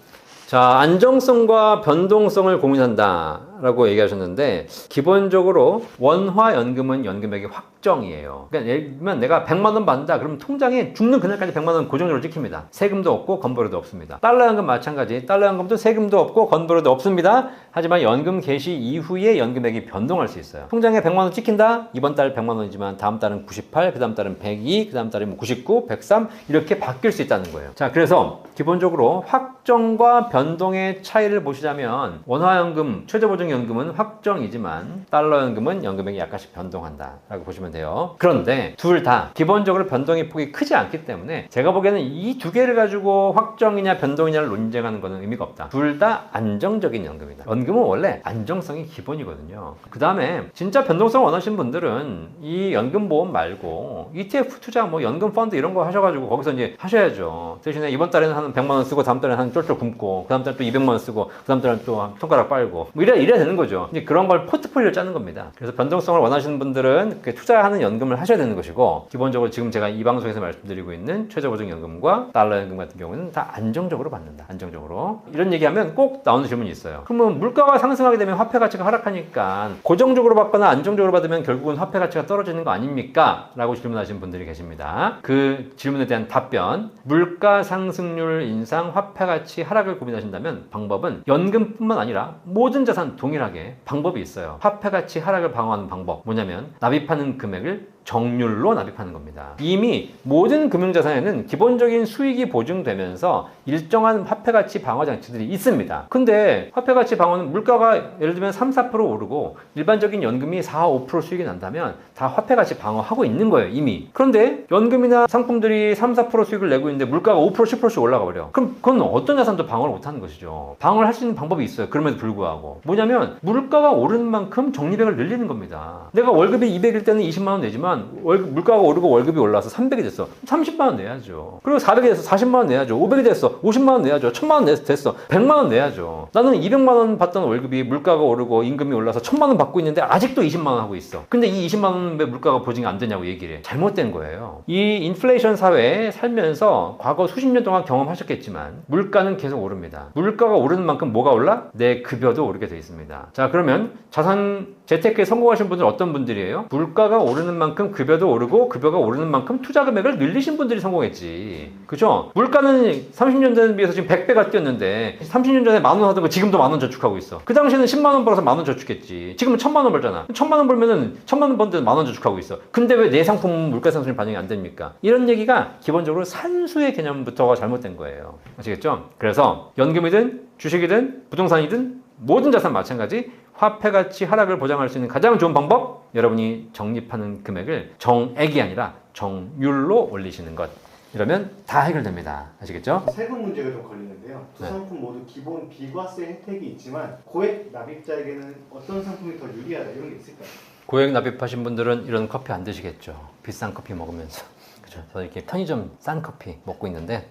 자, 안정성과 변동성을 고민한다라고 얘기하셨는데 기본적으로 원화 연금은 연금액이 확정이에요. 그러니까 예를 들면 내가 100만 원 받는다. 그러면 통장에 죽는 그날까지 100만 원 고정적으로 찍힙니다. 세금도 없고 건보료도 없습니다. 달러 연금 마찬가지. 달러 연금도 세금도 없고 건보료도 없습니다. 하지만 연금 개시 이후에 연금액이 변동할 수 있어요. 통장에 100만 원 찍힌다. 이번 달 100만 원이지만 다음 달은 98, 그 다음 달은 102, 그 다음 달은 99, 103 이렇게 바뀔 수 있다는 거예요. 자, 그래서 기본적으로 확정과 변동의 차이를 보시자면 원화연금, 최저보증연금은 확정이지만 달러연금은 연금액이 약간씩 변동한다 라고 보시면 돼요. 그런데 둘 다 기본적으로 변동의 폭이 크지 않기 때문에 제가 보기에는 이 두 개를 가지고 확정이냐 변동이냐를 논쟁하는 것은 의미가 없다. 둘 다 안정적인 연금이다. 연금은 원래 안정성이 기본이거든요. 그 다음에 진짜 변동성을 원하시는 분들은 이 연금보험 말고 ETF 투자, 뭐 연금 펀드 이런 거 하셔가지고 거기서 이제 하셔야죠. 대신에 이번 달에는 한 100만 원 쓰고 다음 달에는 한 쫄쫄 굶고 그 다음 달에 또 200만 원 쓰고 그 다음 달에는 또 손가락 빨고 뭐 이래야 되는 거죠. 이제 그런 걸 포트폴리오 짜는 겁니다. 그래서 변동성을 원하시는 분들은 투자하는 연금을 하셔야 되는 것이고, 기본적으로 지금 제가 이 방송에서 말씀드리고 있는 최저보증연금과 달러연금 같은 경우는 다 안정적으로 받는다. 안정적으로. 이런 얘기하면 꼭 나오는 질문이 있어요. 그러면 물가가 상승하게 되면 화폐 가치가 하락하니까 고정적으로 받거나 안정적으로 받으면 결국은 화폐 가치가 떨어지는 거 아닙니까? 라고 질문하시는 분들이 계십니다. 그 질문에 대한 답변, 물가 상승률 인상, 화폐 가치 하락을 고민하신다면 방법은 연금뿐만 아니라 모든 자산 동일하게 방법이 있어요. 화폐 가치 하락을 방어하는 방법, 뭐냐면 납입하는 금액을 정률로 납입하는 겁니다. 이미 모든 금융자산에는 기본적인 수익이 보증되면서 일정한 화폐가치 방어 장치들이 있습니다. 근데 화폐가치 방어는 물가가 예를 들면 3, 4% 오르고 일반적인 연금이 4, 5% 수익이 난다면 다 화폐가치 방어하고 있는 거예요, 이미. 그런데 연금이나 상품들이 3, 4% 수익을 내고 있는데 물가가 5%, 10%씩 올라가 버려. 그럼 그건 어떤 자산도 방어를 못하는 것이죠. 방어를 할 수 있는 방법이 있어요. 그럼에도 불구하고. 뭐냐면 물가가 오르는 만큼 적립액을 늘리는 겁니다. 내가 월급이 200일 때는 20만 원 내지만 물가가 오르고 월급이 올라서 300이 됐어. 30만 원 내야죠. 그리고 400이 됐어. 40만 원 내야죠. 500이 됐어. 50만 원 내야죠. 1000만 원 됐어. 100만 원 내야죠. 나는 200만 원 받던 월급이 물가가 오르고 임금이 올라서 1000만 원 받고 있는데 아직도 20만 원 하고 있어. 근데 이 20만 원 왜 물가가 보증이 안 되냐고 얘기를 해. 잘못된 거예요. 이 인플레이션 사회에 살면서 과거 수십 년 동안 경험하셨겠지만 물가는 계속 오릅니다. 물가가 오르는 만큼 뭐가 올라? 내 급여도 오르게 돼 있습니다. 자, 그러면 자산 재테크에 성공하신 분들은 어떤 분들이에요? 물가가 오르는 만큼 급여도 오르고 급여가 오르는 만큼 투자 금액을 늘리신 분들이 성공했지. 그죠? 물가는 30년 전에 비해서 지금 100배가 뛰었는데 30년 전에 만 원 하던 거 지금도 만 원 저축하고 있어. 그 당시에는 10만 원 벌어서 만 원 저축했지. 지금은 1000만 원 벌잖아. 1000만 원 벌면은 1000만 원 번데 만 원 저축하고 있어. 근데 왜 내 상품 물가 상승이 반영이 안 됩니까? 이런 얘기가 기본적으로 산수의 개념부터가 잘못된 거예요. 아시겠죠? 그래서 연금이든 주식이든 부동산이든 모든 자산 마찬가지, 화폐 가치 하락을 보장할 수 있는 가장 좋은 방법, 여러분이 적립하는 금액을 정액이 아니라 정률로 올리시는 것. 이러면 다 해결됩니다. 아시겠죠? 세금 문제가 좀 걸리는데요. 두 상품 모두 기본 비과세 혜택이 있지만 고액 납입자에게는 어떤 상품이 더 유리하다 이런 게 있을까요? 고액 납입하신 분들은 이런 커피 안 드시겠죠. 비싼 커피 먹으면서. 그죠? 저는 이렇게 편의점 싼 커피 먹고 있는데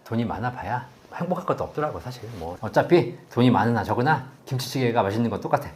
돈이 많아 봐야 행복할 것도 없더라고, 사실. 뭐 어차피 돈이 많으나 적으나 김치찌개가 맛있는 건 똑같아.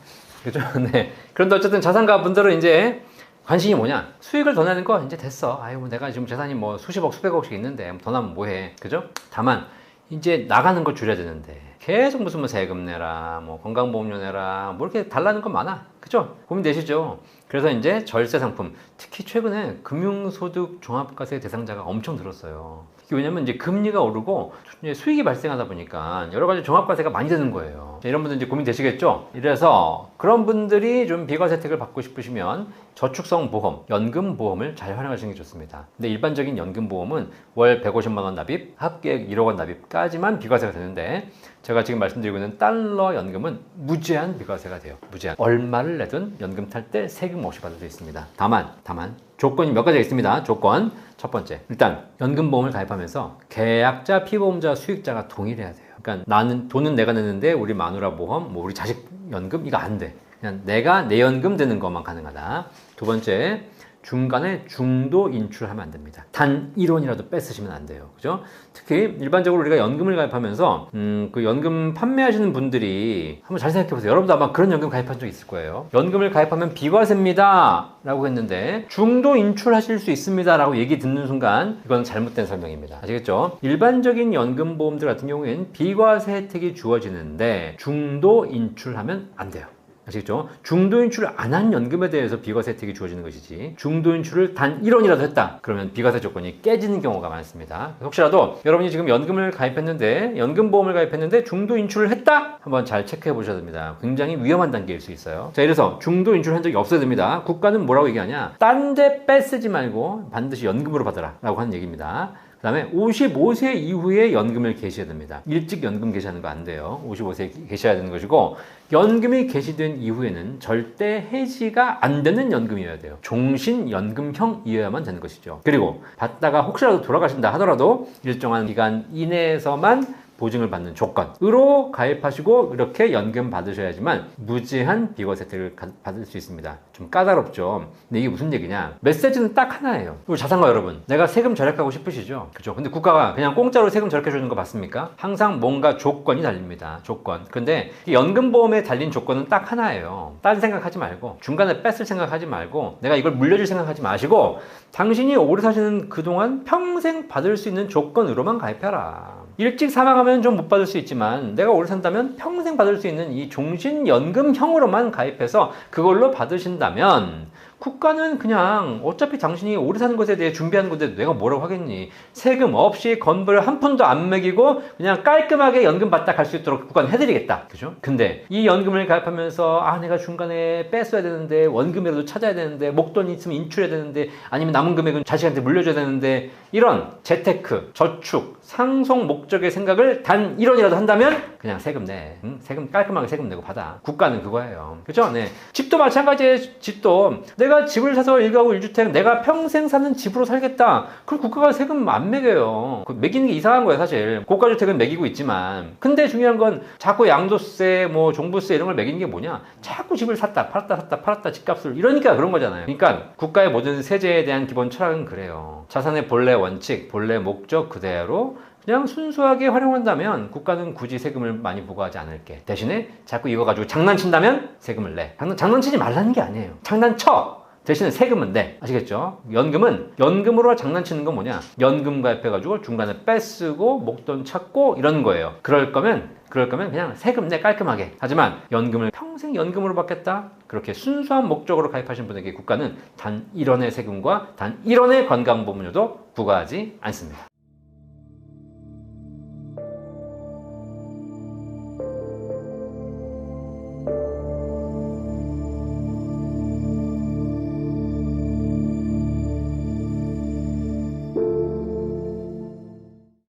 그죠? 네. 그런데 어쨌든 자산가 분들은 이제 관심이 뭐냐? 수익을 더 내는 거 이제 됐어. 아유, 내가 지금 재산이 뭐 수십억, 수백억씩 있는데 더 나면 뭐해? 그죠? 다만 이제 나가는 걸 줄여야 되는데 계속 무슨 뭐 세금 내라, 뭐 건강보험료 내라, 뭐 이렇게 달라는 건 많아. 그죠? 고민되시죠? 그래서 이제 절세 상품, 특히 최근에 금융소득 종합과세 대상자가 엄청 늘었어요. 이게 왜냐면 이제 금리가 오르고 이제 수익이 발생하다 보니까 여러 가지 종합과세가 많이 되는 거예요. 이런 분들 이제 고민되시겠죠? 이래서 그런 분들이 좀 비과세 혜택을 받고 싶으시면 저축성 보험, 연금보험을 잘 활용하시는 게 좋습니다. 근데 일반적인 연금보험은 월 150만 원 납입, 합계액 1억 원 납입까지만 비과세가 되는데, 제가 지금 말씀드리고 있는 달러 연금은 무제한 비과세가 돼요. 무제한. 얼마를 내든 연금 탈 때 세금 없이 받을 수 있습니다. 다만 조건이 몇 가지가 있습니다. 조건. 첫 번째, 일단 연금보험을 가입하면서 계약자, 피보험자, 수익자가 동일해야 돼요. 그러니까 나는 돈은 내가 내는데 우리 마누라 보험, 뭐 우리 자식 연금 이거 안 돼. 그냥 내가 내 연금 드는 것만 가능하다. 두 번째, 중간에 중도 인출하면 안 됩니다. 단 1원이라도 뺏으시면 안 돼요. 그죠? 특히 일반적으로 우리가 연금을 가입하면서 그 연금 판매하시는 분들이 한번 잘 생각해 보세요. 여러분도 아마 그런 연금 가입한 적 있을 거예요. 연금을 가입하면 비과세입니다 라고 했는데 중도 인출하실 수 있습니다 라고 얘기 듣는 순간 이건 잘못된 설명입니다. 아시겠죠? 일반적인 연금보험들 같은 경우에는 비과세 혜택이 주어지는데 중도 인출하면 안 돼요. 아시겠죠? 중도 인출을 안 한 연금에 대해서 비과세 혜택이 주어지는 것이지, 중도 인출을 단 1원이라도 했다 그러면 비과세 조건이 깨지는 경우가 많습니다. 혹시라도 여러분이 지금 연금을 가입했는데, 연금보험을 가입했는데 중도 인출을 했다? 한번 잘 체크해 보셔야 됩니다. 굉장히 위험한 단계일 수 있어요. 자, 이래서 중도 인출한 적이 없어야 됩니다. 국가는 뭐라고 얘기하냐? 딴 데 뺏쓰지 말고 반드시 연금으로 받아라 라고 하는 얘기입니다. 그 다음에 55세 이후에 연금을 개시해야 됩니다. 일찍 연금 개시하는 거 안 돼요. 55세에 개시해야 되는 것이고, 연금이 개시된 이후에는 절대 해지가 안 되는 연금이어야 돼요. 종신연금형이어야만 되는 것이죠. 그리고 받다가 혹시라도 돌아가신다 하더라도 일정한 기간 이내에서만 보증을 받는 조건으로 가입하시고 이렇게 연금 받으셔야지만 무제한 비과세 혜택을 받을 수 있습니다. 좀 까다롭죠. 근데 이게 무슨 얘기냐? 메시지는 딱 하나예요. 우리 자산가 여러분, 내가 세금 절약하고 싶으시죠? 그죠? 근데 국가가 그냥 공짜로 세금 절약해 주는 거 맞습니까? 항상 뭔가 조건이 달립니다. 조건. 근데 이 연금보험에 달린 조건은 딱 하나예요. 딴 생각하지 말고, 중간에 뺏을 생각하지 말고, 내가 이걸 물려줄 생각하지 마시고, 당신이 오래 사시는 그동안 평생 받을 수 있는 조건으로만 가입해라. 일찍 사망하면 좀 못 받을 수 있지만 내가 오래 산다면 평생 받을 수 있는 이 종신연금형으로만 가입해서 그걸로 받으신다면 국가는 그냥 어차피 당신이 오래 사는 것에 대해 준비하는 건데 내가 뭐라고 하겠니? 세금 없이 건벌 한 푼도 안 매기고 그냥 깔끔하게 연금 받다 갈 수 있도록 국가는 해드리겠다. 그죠? 근데 이 연금을 가입하면서 내가 중간에 뺐어야 되는데 원금이라도 찾아야 되는데 목돈이 있으면 인출해야 되는데 아니면 남은 금액은 자식한테 물려줘야 되는데 이런 재테크, 저축, 상속 목적의 생각을 단 1원이라도 한다면 그냥 세금 내. 세금 깔끔하게 세금 내고 받아. 국가는 그거예요. 그죠? 네. 집도 마찬가지예요. 집도 내가 집을 사서 1가구 1주택 내가 평생 사는 집으로 살겠다. 그럼 국가가 세금 안 매겨요. 매기는 게 이상한 거예요, 사실. 고가주택은 매기고 있지만. 근데 중요한 건 자꾸 양도세, 종부세 이런 걸 매기는 게 뭐냐? 자꾸 집을 샀다, 팔았다, 집값을. 이러니까 그런 거잖아요. 그러니까 국가의 모든 세제에 대한 기본 철학은 그래요. 자산의 본래 원칙, 본래 목적 그대로 그냥 순수하게 활용한다면 국가는 굳이 세금을 많이 부과하지 않을게. 대신에 자꾸 이거 가지고 장난친다면 세금을 내. 장난치지 말라는 게 아니에요. 장난쳐! 대신에 세금은 내. 아시겠죠? 연금으로 장난치는 건 뭐냐? 연금 가입해가지고 중간에 뺏쓰고 목돈 찾고 이런 거예요. 그럴 거면 그냥 세금 내 깔끔하게. 하지만 연금을 평생 연금으로 받겠다? 그렇게 순수한 목적으로 가입하신 분에게 국가는 단 1원의 세금과 단 1원의 건강보험료도 부과하지 않습니다.